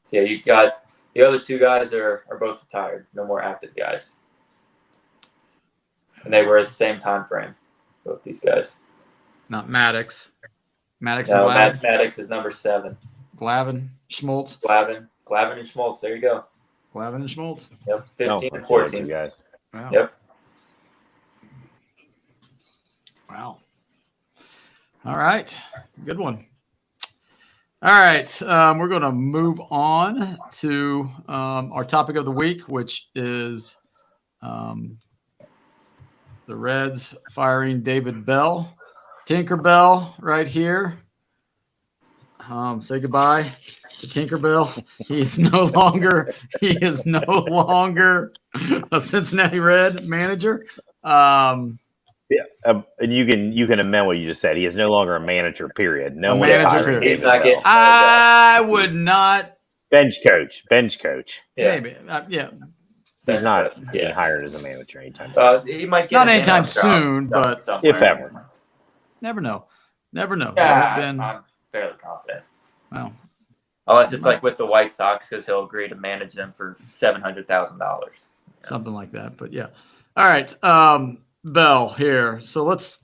So yeah, you got the other 2 guys are both retired. No more active guys. And they were at the same time frame, both these guys. Not Maddox. Maddox no, and Glavin. Maddox is number 7. Glavin, Schmaltz. Glavin and Schmaltz. There you go. Glavin and Schmaltz. Yep, 15 and 14. Guys. Wow. Yep. Wow. All right. Good one. All right. We're going to move on to our topic of the week, which is the Reds firing David Bell. Tinkerbell right here. say goodbye to Tinkerbell. He is no longer a Cincinnati Red manager. Yeah, and you can amend what you just said. He is no longer a manager. Period. No A one is manager, hiring period. He's not David getting- Bell. I would not. Bench coach. Yeah. Maybe. Yeah. He's not Yeah. getting hired as a manager anytime soon. He might get Not an anytime in-house job soon, but somewhere. If ever. never know. Never know. Yeah, Haven't been- I'm fairly confident. well, Unless it's like with the White Sox, because he'll agree to manage them for $700,000. something like that. But yeah. All right. Bell here. So let's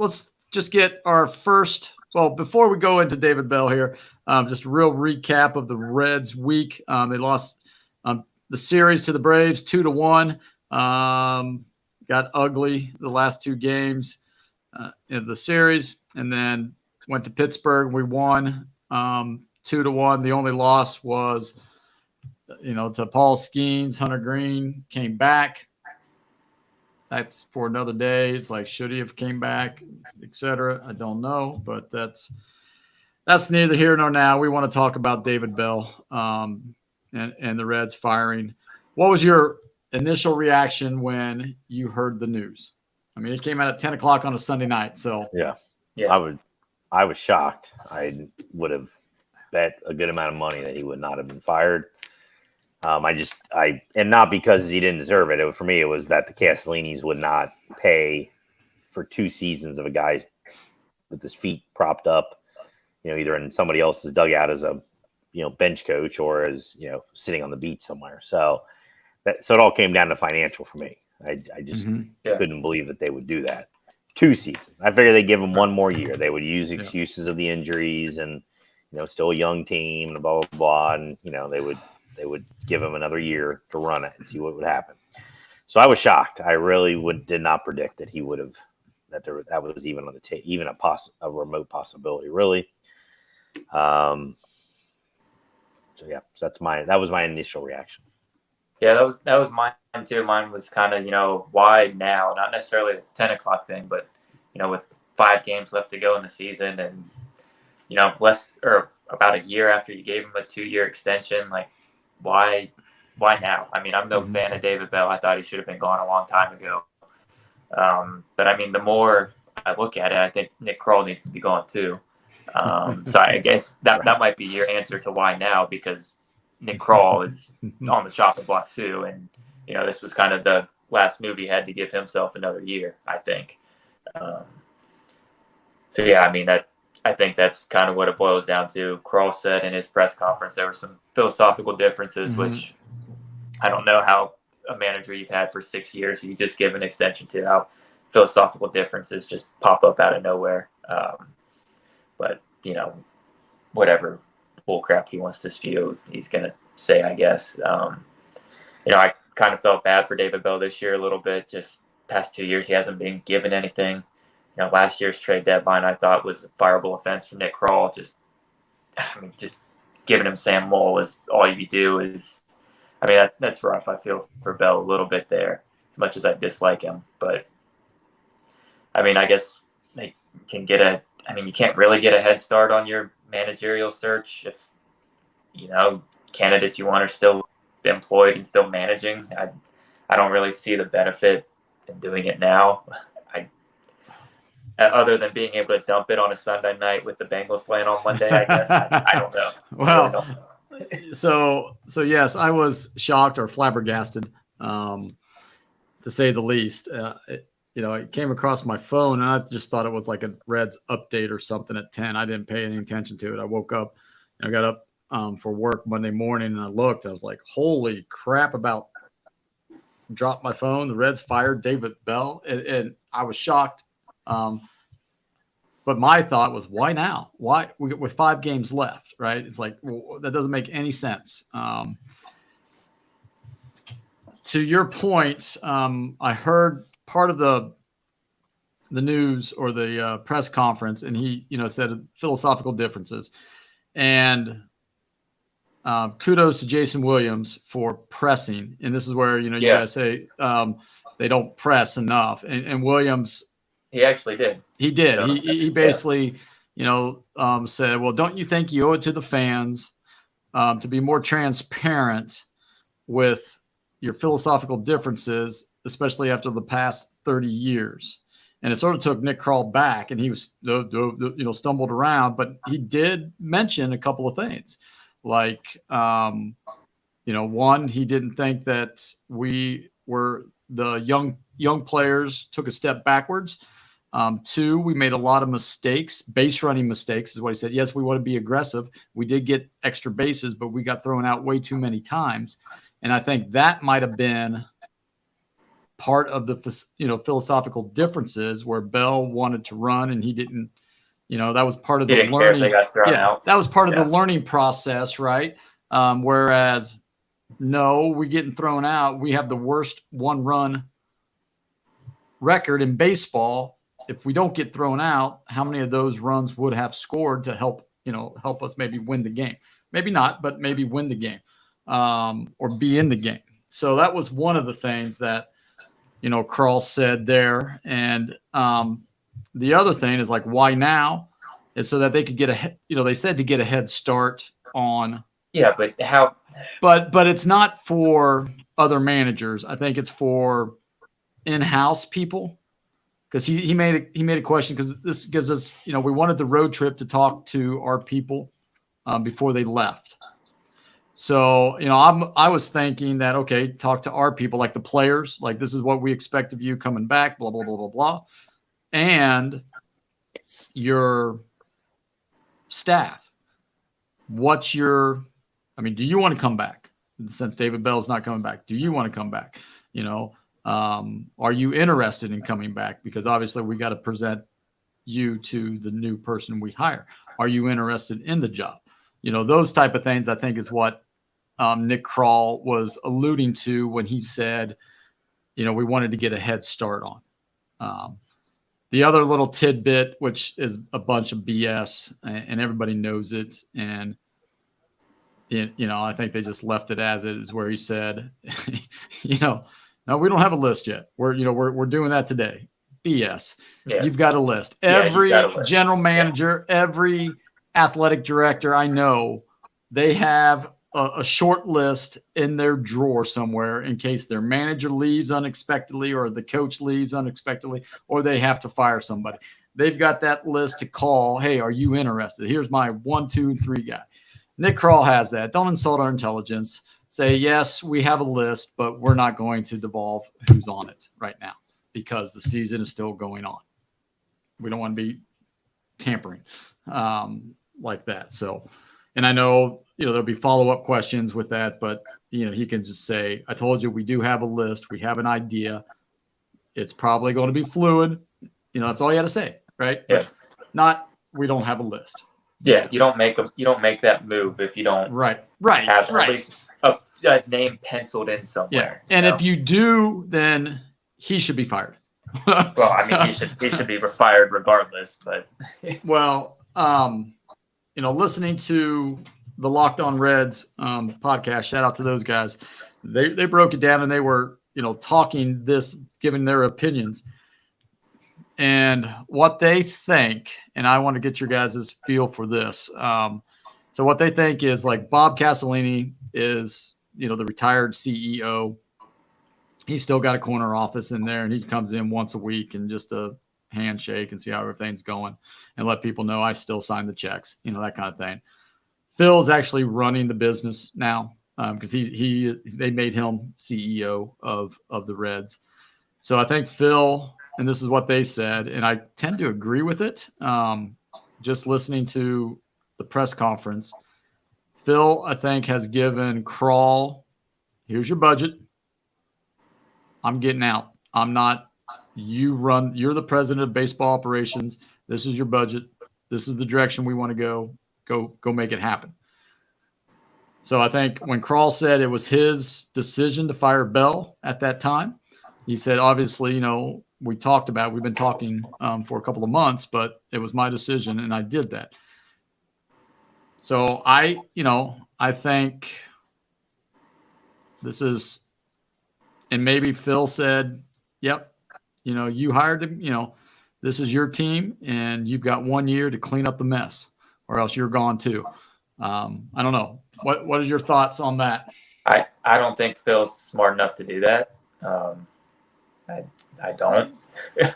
just get our first. Well, before we go into David Bell here, just a real recap of the Reds week. They lost the series to the Braves 2-1. Got ugly the last two games in the series, and then went to Pittsburgh. We won 2-1. The only loss was, to Paul Skeens. Hunter Green came back. That's for another day. It's like, should he have came back, etc. I don't know, but that's neither here nor now. We want to talk about David Bell and the Reds firing. What was your initial reaction when you heard the news? I mean, it came out at 10 o'clock on a Sunday night. So Yeah. I was shocked. I would have bet a good amount of money that he would not have been fired. And not because he didn't deserve it. For me, it was that the Castellinis would not pay for 2 seasons of a guy with his feet propped up, either in somebody else's dugout as a, bench coach or as, sitting on the beach somewhere. So it all came down to financial for me. I just couldn't believe that they would do that. 2 seasons. I figured they'd give him one more year. They would use excuses of the injuries and, still a young team and blah, blah, blah. And, they would give him another year to run it and see what would happen. So I was shocked. I really did not predict that he would have, that was even on the table, even a remote possibility, really. So that was my initial reaction. Yeah, that was mine too. Mine was kind of, why now? Not necessarily the 10 o'clock thing, but, with 5 games left to go in the season and, about a year after you gave him a 2-year extension, like, why now? I mean, I'm no fan of David Bell. I thought he should have been gone a long time ago. But I mean, the more I look at it, I think Nick Kroll needs to be gone too. So I guess that might be your answer to why now, because Nick Kroll is on the chopping block too. And, this was kind of the last move he had to give himself another year, I think. So yeah, I mean, I think that's kind of what it boils down to. Kroll said in his press conference there were some philosophical differences, which I don't know how a manager you've had for 6 years, you just give an extension to, how philosophical differences just pop up out of nowhere. But, whatever bullcrap he wants to spew, he's going to say, I guess. I kind of felt bad for David Bell this year a little bit. Just past 2 years, he hasn't been given anything. Last year's trade deadline, I thought, was a fireable offense for Nick Kroll. Just giving him Sam Moll is all you do is, that's rough. I feel for Bell a little bit there, as much as I dislike him. But, I guess they can you can't really get a head start on your managerial search if, candidates you want are still employed and still managing. I don't really see the benefit in doing it now. Other than being able to dump it on a Sunday night with the Bengals playing on Monday, I guess. I don't know. Well, so yes, I was shocked or flabbergasted, to say the least. It came across my phone, and I just thought it was like a Reds update or something at 10. I didn't pay any attention to it. I woke up, I got up for work Monday morning, and I looked. I was like, holy crap, dropped my phone. The Reds fired David Bell, and I was shocked. But my thought was, why now? Why with 5 games left, right? It's like, well, that doesn't make any sense. To your point, I heard part of the news or the press conference, and he, said philosophical differences, and kudos to Jason Williams for pressing. And this is where, you guys say they don't press enough, and Williams. He actually did. He did. So, he basically said, well, don't you think you owe it to the fans to be more transparent with your philosophical differences, especially after the past 30 years? And it sort of took Nick Kroll back, and he was, stumbled around, but he did mention a couple of things. Like, one, he didn't think that we were the young players took a step backwards. Two, we made a lot of mistakes, base running mistakes is what he said. Yes, we want to be aggressive. We did get extra bases, but we got thrown out way too many times. And I think that might have been part of the, philosophical differences where Bell wanted to run and he didn't, that was part of the learning. They got thrown out. That was part of the learning process, right? Whereas, no, we're getting thrown out. We have the worst one-run record in baseball. If we don't get thrown out, how many of those runs would have scored to help us maybe win the game? Maybe not, but maybe win the game or be in the game. So that was one of the things that, Kroll said there. And the other thing is like, why now? Is so that they could get they said to get a head start on. Yeah, but how? But it's not for other managers. I think it's for in-house people. Because he made a question, because this gives us, we wanted the road trip to talk to our people before they left. So, I was thinking that, okay, talk to our people, like the players, like this is what we expect of you coming back, blah, blah, blah, blah, blah. And your staff. Do you want to come back? Since David Bell's not coming back, do you want to come back? Are you interested in coming back? Because obviously we got to present you to the new person we hire. Are you interested in the job? Those type of things, I think, is what Nick Kroll was alluding to when he said, we wanted to get a head start on. The other little tidbit, which is a bunch of BS, and everybody knows it, and I think they just left it as it is, where he said, no, we don't have a list yet. We're doing that today. BS. Yeah. You've got a list. Every general manager, every athletic director I know, they have a short list in their drawer somewhere in case their manager leaves unexpectedly or the coach leaves unexpectedly or they have to fire somebody. They've got that list to call. Hey, are you interested? Here's my 1, 2, and 3 guy. Nick Kroll has that. Don't insult our intelligence. Say, yes, we have a list, but we're not going to divulge who's on it right now because the season is still going on. We don't want to be tampering like that. So, and I know, there'll be follow-up questions with that, but, he can just say, I told you we do have a list. We have an idea. It's probably going to be fluid. That's all you got to say, right? Yeah. But not, we don't have a list. Yeah, yes. You don't make that move if you don't have at least a name penciled in somewhere. Yeah. And if you do, then he should be fired. Well, I mean, he should be fired regardless. But well, listening to the Locked On Reds podcast, shout out to those guys. They broke it down and they were talking this, giving their opinions and what they think. And I want to get your guys' feel for this. So what they think is like Bob Castellini is, the retired CEO. He's still got a corner office in there and he comes in once a week and just a handshake and see how everything's going and let people know I still sign the checks, that kind of thing. Phil's actually running the business now because they made him CEO of the Reds. So I think Phil, and this is what they said, and I tend to agree with it. Just listening to the press conference, Phil, I think, has given Kroll, here's your budget. I'm getting out. I'm not, you're the president of baseball operations. This is your budget. This is the direction we want to go make it happen. So I think when Kroll said it was his decision to fire Bell at that time, he said, obviously, we've been talking for a couple of months, but it was my decision and I did that. So I think this is, and maybe Phil said, yep, you hired him, this is your team, and you've got 1 year to clean up the mess, or else you're gone too. I don't know. What is your thoughts on that? I don't think Phil's smart enough to do that. I don't.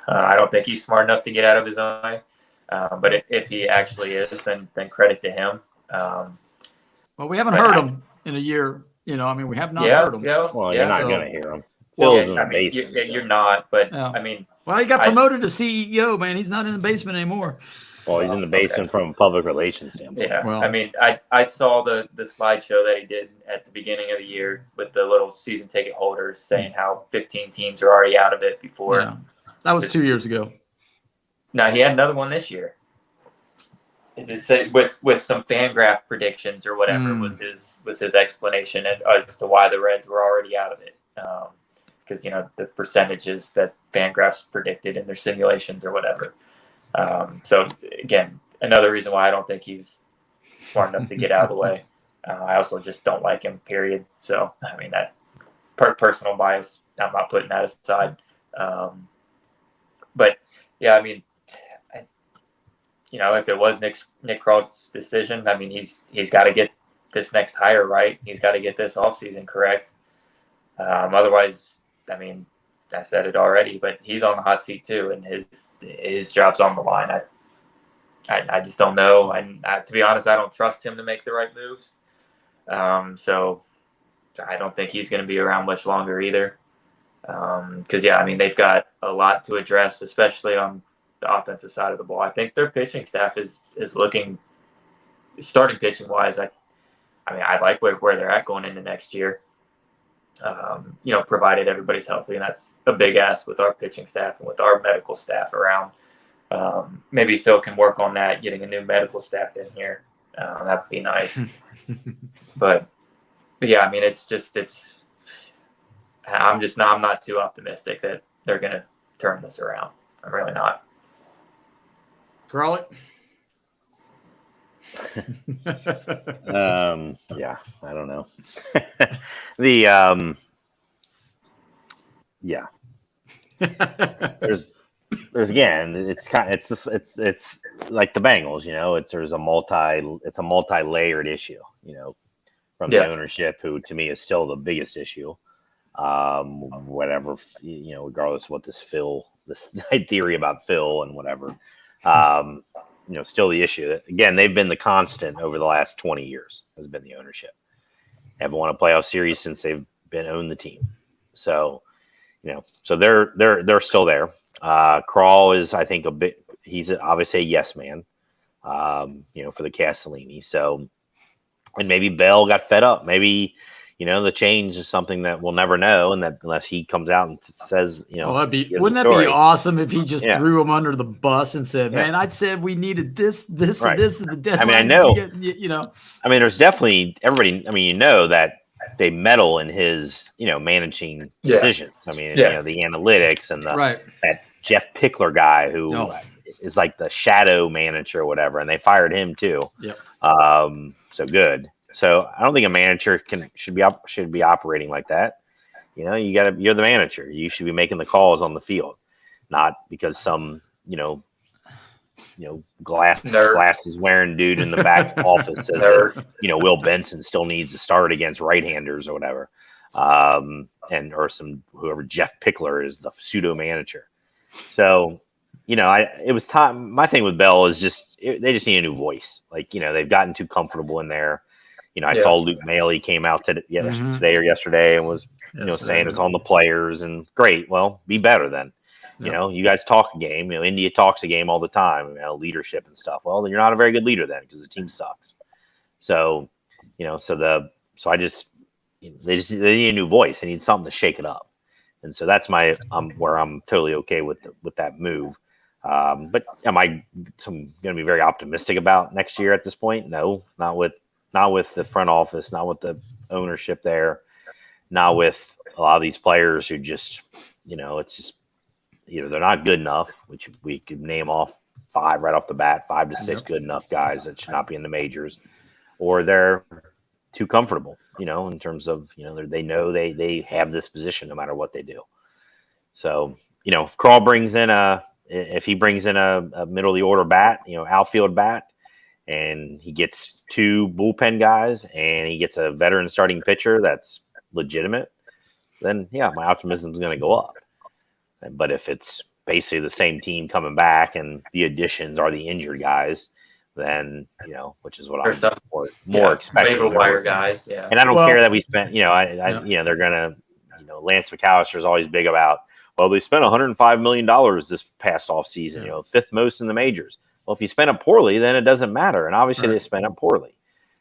I don't think he's smart enough to get out of his own way. But if he actually is, then credit to him. Well, we haven't heard him in a year. We have not heard him. Well, you're not going to hear him. Well, Phil's in the basement. You're not, but Yeah. Well, he got promoted to CEO, man. He's not in the basement anymore. Well, he's in the basement from a public relations standpoint. Yeah. Well, I saw the slideshow that he did at the beginning of the year with the little season ticket holders saying how 15 teams are already out of it before. Yeah. That was 2 years ago. No, he had another one this year. It said with some FanGraph predictions or whatever was his explanation as to why the Reds were already out of it. Because the percentages that FanGraphs predicted in their simulations or whatever. So again, another reason why I don't think he's smart enough to get out of the way. I also just don't like him, period. So that personal bias, I'm not putting that aside. But yeah, if it was Nick Kral's decision, he's got to get this next hire right. He's got to get this offseason correct. Otherwise, I said it already, but he's on the hot seat too, and his job's on the line. I just don't know. To be honest, I don't trust him to make the right moves. So I don't think he's going to be around much longer either. Because they've got a lot to address, especially on the offensive side of the ball. I think their pitching staff is looking, starting pitching wise. I like where they're at going into next year. Provided everybody's healthy, and that's a big ask with our pitching staff and with our medical staff around. Maybe Phil can work on that, getting a new medical staff in here. That would be nice. but yeah, I'm not too optimistic that they're going to turn this around. I'm really not. Crawley? Yeah, I don't know. Yeah. There's again, it's like the Bengals, it's a multi-layered issue, from the ownership, who to me is still the biggest issue. Whatever, regardless of what this theory about Phil and whatever, still the issue. Again, they've been the constant over the last 20 years, has been the ownership. Haven't won a playoff series since they've been owned the team. So, so they're still there. Krall is, I think, he's obviously a yes man, for the Castellini. So, and maybe Bell got fed up. Maybe, the change is something that we'll never know, and that unless he comes out and says, wouldn't that be awesome if he just threw him under the bus and said, "Man, I said we needed this, right. And this, and the deadline." I know. There's definitely everybody. That they meddle in his, managing decisions. The analytics and that Jeff Pickler guy who is like the shadow manager or whatever, and they fired him too. Yep. So good. So I don't think a manager should be operating like that. You're the manager. You should be making the calls on the field, not because some, glasses wearing dude in the back office says that, Will Benson still needs to start against right-handers or whatever. Or some whoever Jeff Pickler is, the pseudo manager. So, it was time. My thing with Bell is they just need a new voice. They've gotten too comfortable in there. I saw Luke Maley came out today or yesterday and was, saying it's on the players, and great. Well, be better then. You guys talk a game. India talks a game all the time, leadership and stuff. Well, then you're not a very good leader then, because the team sucks. So, they need a new voice. They need something to shake it up. And so that's where I'm totally okay with that move. But am I going to be very optimistic about next year at this point? No, not with the front office, not with the ownership there, not with a lot of these players who just, it's just either they're not good enough, which we could name off 5 right off the bat, 5 to 6 good enough guys that should not be in the majors, or they're too comfortable, in terms of, they know they have this position no matter what they do. So, Krall brings in if he brings in a middle of the order bat, outfield bat, and he gets 2 bullpen guys and he gets a veteran starting pitcher that's legitimate, then yeah, my optimism is going to go up. But if it's basically the same team coming back and the additions are the injured guys, then which is what I'm more expecting. Waiver wire guys, yeah. And I don't care that we spent, they're gonna, Lance McAllister is always big about, well, they spent $105 million this past off season, 5th most in the majors. Well, if you spend it poorly, then it doesn't matter, and obviously they spent it poorly.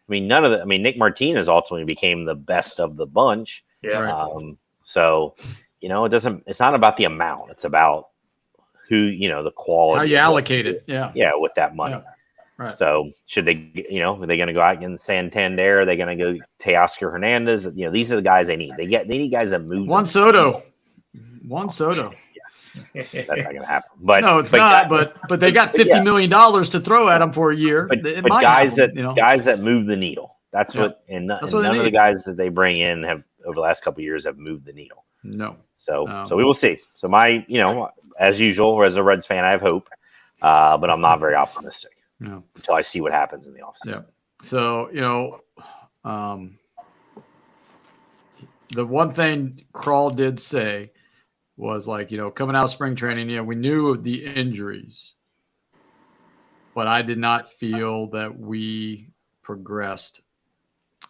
I mean, Nick Martinez ultimately became the best of the bunch. Yeah. So, it's not about the amount; it's about who, the quality, how you allocate it. Yeah, with that money. Yeah. Right. So should they, are they going to go out and Santander? Are they going to go Teoscar Hernandez? These are the guys they need. They need guys that move. Juan Soto. Yeah. That's not going to happen. But no, it's not. But they got $50 million to throw at them for a year. But guys that move the needle. That's what. And none of the guys that they bring in have over the last couple of years have moved the needle. No. So we will see. So my, as usual, as a Reds fan, I have hope, but I'm not very optimistic. No. Until I see what happens in the offseason. Yeah. So, the one thing Krall did say was coming out of spring training, we knew of the injuries, but I did not feel that we progressed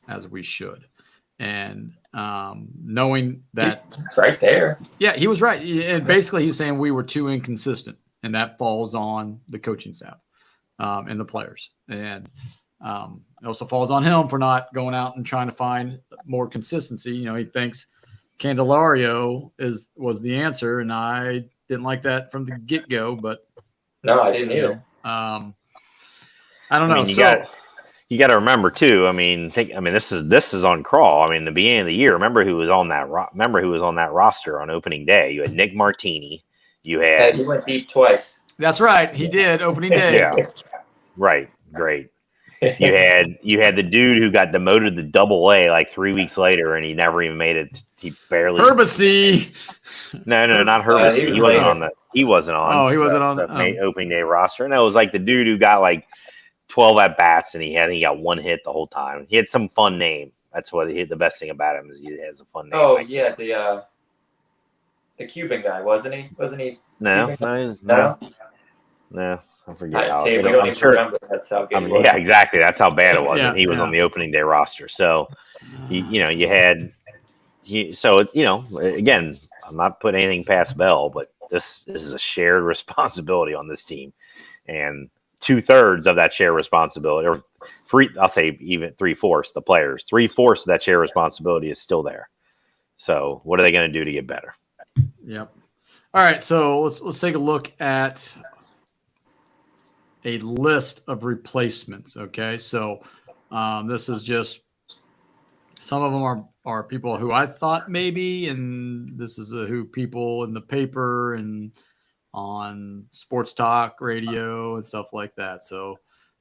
as we should. And knowing that right there. Yeah, he was right. And basically he was saying we were too inconsistent, and that falls on the coaching staff. And the players, and it also falls on him for not going out and trying to find more consistency. He thinks Candelario was the answer, and I didn't like that from the get-go. But no, I didn't either. I don't know. You got to remember too. This is on Krall. The beginning of the year. Remember who was on that roster on opening day? You had Nick Martini. You had he went deep twice. That's right. He did opening day. Yeah. Right. Great. You had the dude who got demoted to Double-A like 3 weeks later, and he never even made it. He barely. Herbesy. No, not Herbesy. He wasn't on. He wasn't on. Oh, he wasn't on the opening day roster. And it was like the dude who got like 12 at bats, and he got 1 hit the whole time. He had some fun name. That's what the best thing about him is he has a fun name. Oh yeah, the Cuban guy, wasn't he? No, I forget. We don't even remember. That's how good it was. Yeah, exactly. That's how bad it was. Yeah, and he was on the opening day roster. So, you had. So, again, I'm not putting anything past Bell, but this is a shared responsibility on this team. And 2/3 of that shared responsibility, or I'll say even 3/4, the players, 3/4 of that shared responsibility is still there. So what are they going to do to get better? Yep. All right. So let's take a look at a list of replacements. Okay. So this is just, some of them are people who I thought maybe, and this is who people in the paper and on sports talk radio and stuff like that. So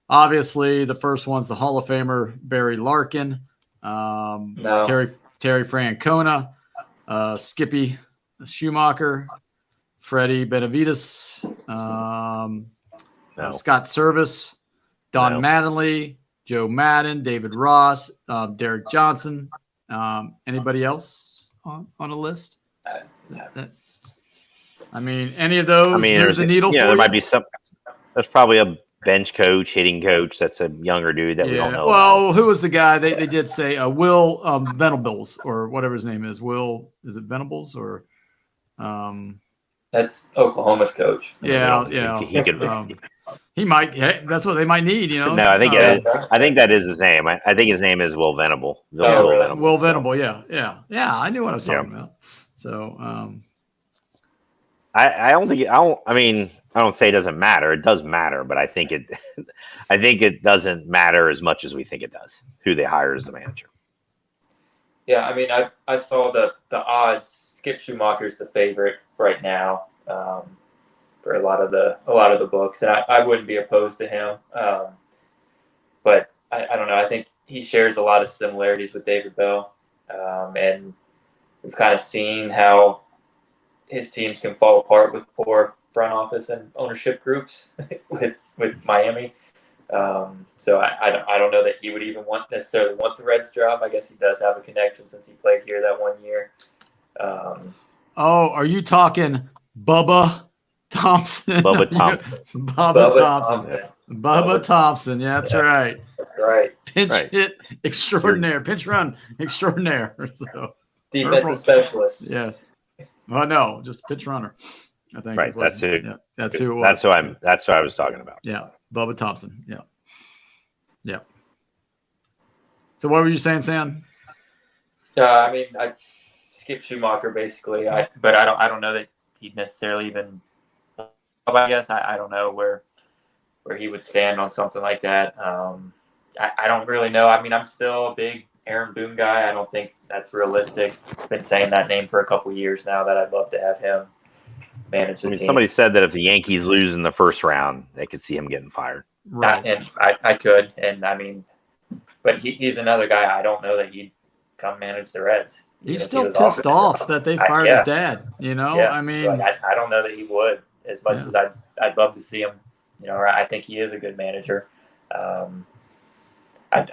obviously the first one's the Hall of Famer Barry Larkin, Terry Francona, Skippy Schumacher, Freddie Benavides, Scott Service, Don Mattingly, Joe Madden, David Ross, Derek Johnson. Anybody else on a list? Any of those move the needle for there you? might be some. There's probably a bench coach, hitting coach. That's a younger dude that we don't know. Well, who was the guy? They did say Will Venables, or whatever his name is. Will, is it Venables or? That's Oklahoma's coach. Yeah. He could. He might. Hey, that's what they might need. No, I think I think that is his name. I think his name is Will Venable. Will Venable. Yeah. I knew what I was talking about. So. I don't think. I don't say it doesn't matter. It does matter, but I think it doesn't matter as much as we think it does. Who they hire as the manager. Yeah, I saw the odds. Skip Schumacher's the favorite right now for a lot of the books, and I wouldn't be opposed to him. But I don't know. I think he shares a lot of similarities with David Bell, and we've kind of seen how his teams can fall apart with poor front office and ownership groups with Miami. So I don't know that he would even necessarily want the Reds job. I guess he does have a connection since he played here that 1 year. Are you talking Bubba Thompson? Bubba Thompson. Bubba Thompson. Bubba Thompson. Yeah, that's right. That's right. Pinch hit extraordinaire. Pinch run extraordinaire. So defensive specialist. Yes. Well, no, just pinch runner. I think. Right. That's it. Yeah, that's who it was. That's who I was talking about. Yeah. Bubba Thompson. Yeah. Yeah. So what were you saying, Sam? I mean, I skipped Schumacher basically, but I don't know that he'd necessarily even. I guess I don't know where he would stand on something like that. I don't really know. I mean, I'm still a big Aaron Boone guy. I don't think that's realistic. I've been saying that name for a couple of years now that I'd love to have him manage the team. Somebody said that if the Yankees lose in the first round, they could see him getting fired. Right. And I could. And I mean, but he's another guy. I don't know that he'd come manage the Reds. He's still pissed off that they fired his dad. You know, yeah. I mean, so I don't know that he would as much as I'd love to see him. You know, I think he is a good manager. I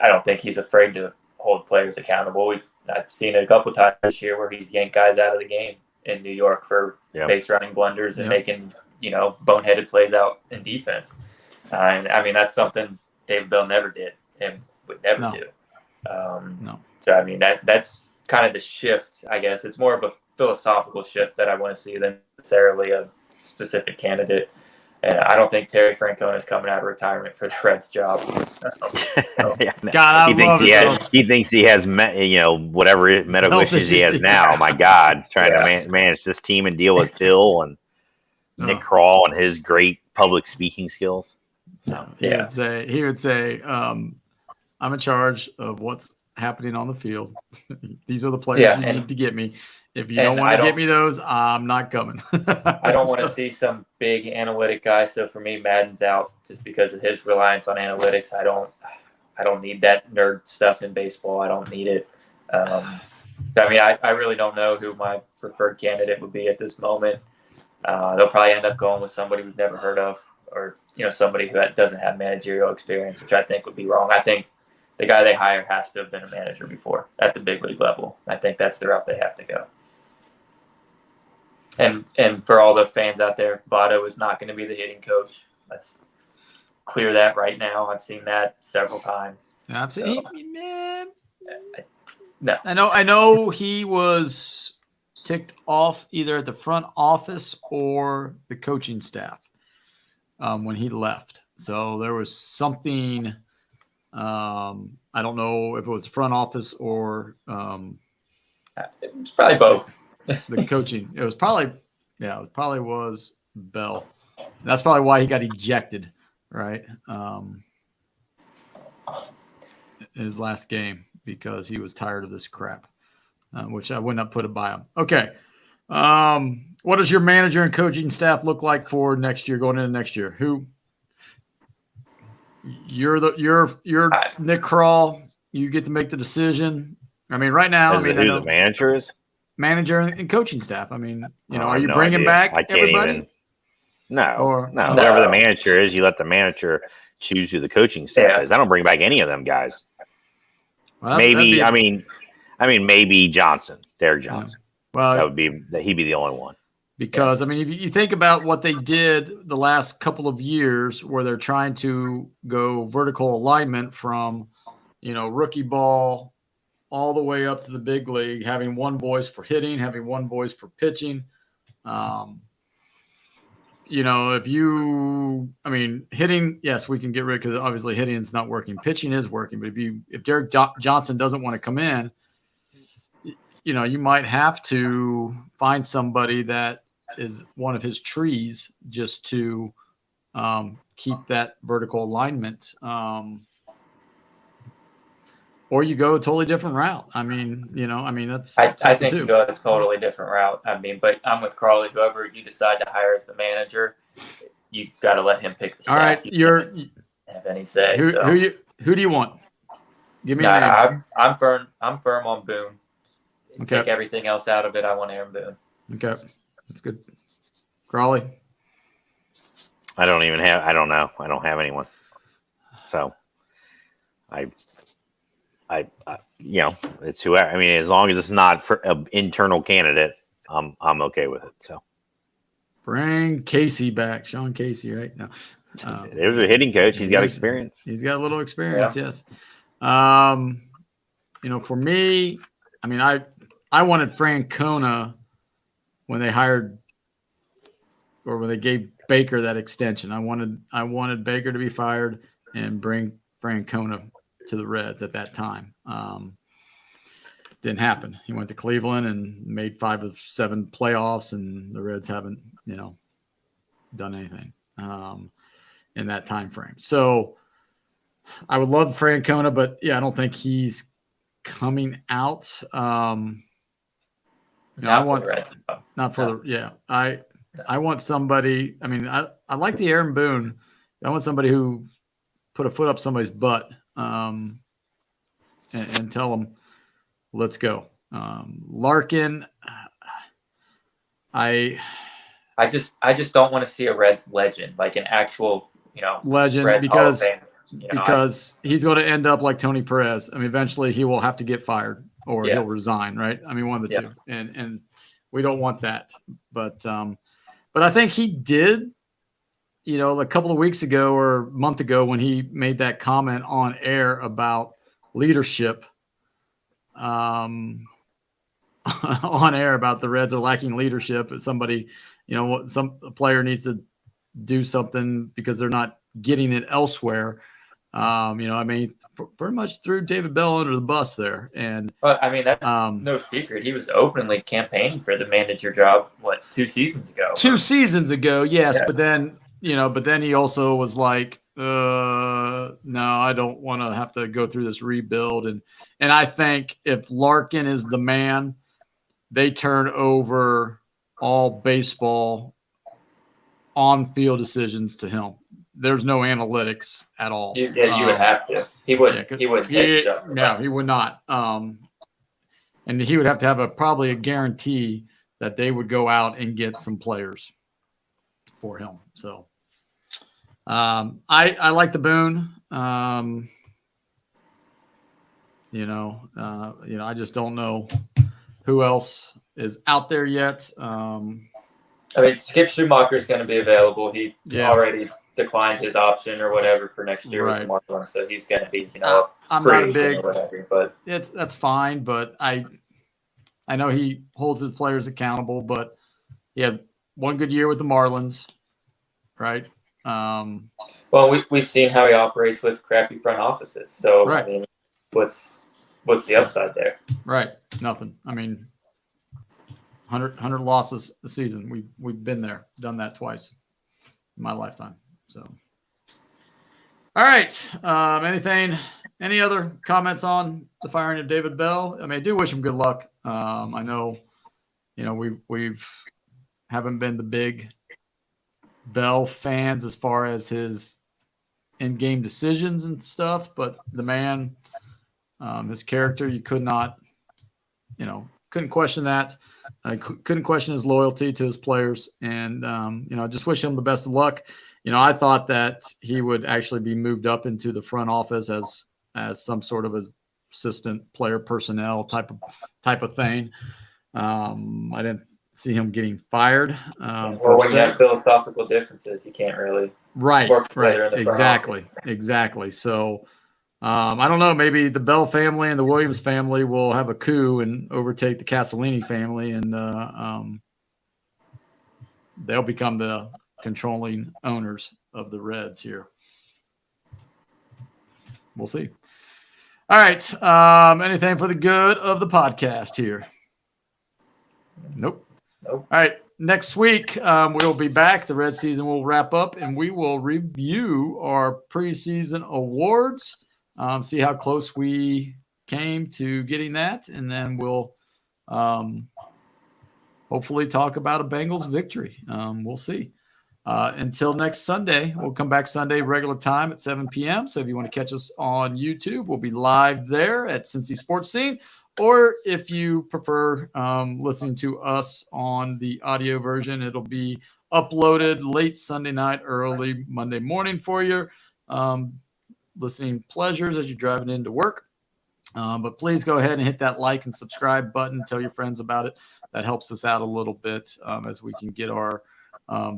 don't think he's afraid to hold players accountable. I've seen it a couple of times this year where he's yanked guys out of the game in New York for base running blunders and making, boneheaded plays out in defense. And I mean, that's something David Bell never did and would never do. No. So, I mean, that's kind of the shift, I guess. It's more of a philosophical shift that I want to see than necessarily a specific candidate. And I don't think Terry Francona is coming out of retirement for the Reds job. He thinks he has whatever medical issues he has now. My God, trying to manage this team and deal with Phil and Nick Kroll and his great public speaking skills. So, he would say, I'm in charge of what's happening on the field. These are the players you need to get me. If you don't want to get me those, I'm not coming. I don't want to see some big analytic guy. So for me, Madden's out just because of his reliance on analytics. I don't need that nerd stuff in baseball. I don't need it. I mean, I really don't know who my preferred candidate would be at this moment. They'll probably end up going with somebody we've never heard of, or somebody who doesn't have managerial experience, which I think would be wrong. I think the guy they hire has to have been a manager before at the big league level. I think that's the route they have to go. And for all the fans out there, Votto is not going to be the hitting coach. Let's clear that right now. I've seen that several times. Absolutely, man. No, I know he was ticked off either at the front office or the coaching staff when he left. So there was something. I don't know if it was the front office or it was probably both. The coaching. It probably was Bell. And that's probably why he got ejected, right? In his last game, because he was tired of this crap, which I would not put it by him. Okay. What does your manager and coaching staff look like for next year, going into next year? Who? You're Nick Kroll. You get to make the decision. I mean, right now, who the manager is? Manager and coaching staff. I mean, are you bringing back everybody? No. Whoever the manager is, you let the manager choose who the coaching staff is. I don't bring back any of them guys. Well, maybe maybe Johnson, Derek Johnson. Well, he'd be the only one. Because I mean, if you think about what they did the last couple of years, where they're trying to go vertical alignment from, rookie ball all the way up to the big league, having one voice for hitting, having one voice for pitching. Hitting, yes, we can get rid, because obviously hitting is not working. Pitching is working, but if Derek Johnson doesn't want to come in, you might have to find somebody that is one of his trees just to keep that vertical alignment. Or you go a totally different route. I mean, that's. I think you go a totally different route. I mean, but I'm with Crawley. Whoever you decide to hire as the manager, you've got to let him pick the staff. All right, you have any say. Who do you want? Give me a name. I'm firm on Boone. Okay. Take everything else out of it. I want Aaron Boone. Okay, that's good. Crawley. I don't know. I don't have anyone. So I it's whoever. I mean, as long as it's not for an internal candidate, I'm okay with it. So Bring Casey back, Sean Casey, right? No. There's a hitting coach. He's got experience. He's got a little experience, yes. For me, I mean, I wanted Francona when they hired or when they gave Baker that extension. I wanted Baker to be fired and bring Francona to the Reds at that time. Didn't happen. He went to Cleveland and made 5 of 7 playoffs, and the Reds haven't, done anything in that time frame. So I would love Francona, but I don't think he's coming out. I want I want somebody. I mean, I like the Aaron Boone. I want somebody who put a foot up somebody's butt and tell them, let's go. Larkin, I just don't want to see a Reds legend, like an actual, legend, Reds because he's going to end up like Tony Perez. I mean, eventually he will have to get fired or he'll resign, right? I mean, one of the two, and we don't want that. But I think he did, a couple of weeks ago or a month ago when he made that comment on air about leadership, on air about the Reds are lacking leadership. Somebody, some player needs to do something because they're not getting it elsewhere. Pretty much threw David Bell under the bus there. And I mean, that's no secret. He was openly campaigning for the manager job, 2 seasons ago? 2 seasons ago, yes. Yeah. But then he also was like, no, I don't want to have to go through this rebuild. And I think if Larkin is the man, they turn over all baseball on-field decisions to him. There's no analytics at all. You would have to. He wouldn't. He wouldn't take it. No, he would not. And he would have to have probably a guarantee that they would go out and get some players for him. So I like the Boone. I just don't know who else is out there yet. I mean, Skip Schumacher is going to be available. He already declined his option or whatever for next year with the Marlins, so he's going to be, I'm free not big, or whatever. But that's fine. But I know he holds his players accountable. But he had one good year with the Marlins, right? Well, we've seen how he operates with crappy front offices. So I mean, what's the upside there? Right, nothing. I mean, 100 losses a season. We've been there, done that twice in my lifetime. So, all right. Any other comments on the firing of David Bell? I mean, I do wish him good luck. I know, we've haven't been the big Bell fans as far as his in-game decisions and stuff, but the man, his character, you could not, couldn't question that. I couldn't question his loyalty to his players, and I just wish him the best of luck. I thought that he would actually be moved up into the front office as some sort of assistant player personnel type of thing. I didn't see him getting fired. Or when you have philosophical differences, you can't really work together in the front office. Exactly. So I don't know. Maybe the Bell family and the Williams family will have a coup and overtake the Castellini family, and they'll become the controlling owners of the Reds here. We'll see. All right. Anything for the good of the podcast here? Nope. All right. Next week, we'll be back. The Red season will wrap up, and we will review our preseason awards, see how close we came to getting that, and then we'll hopefully talk about a Bengals victory. We'll see. Until next Sunday, we'll come back Sunday regular time at 7 p.m. So if you want to catch us on YouTube, we'll be live there at Cincy Sports Scene. Or if you prefer listening to us on the audio version, it'll be uploaded late Sunday night, early Monday morning for your listening pleasures as you're driving into work. But please go ahead and hit that like and subscribe button. Tell your friends about it. That helps us out a little bit as we can get our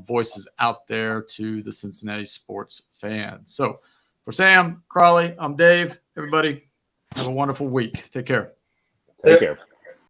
voices out there to the Cincinnati sports fans. So for Sam, Crawley, I'm Dave. Everybody, have a wonderful week. Take care. Take care.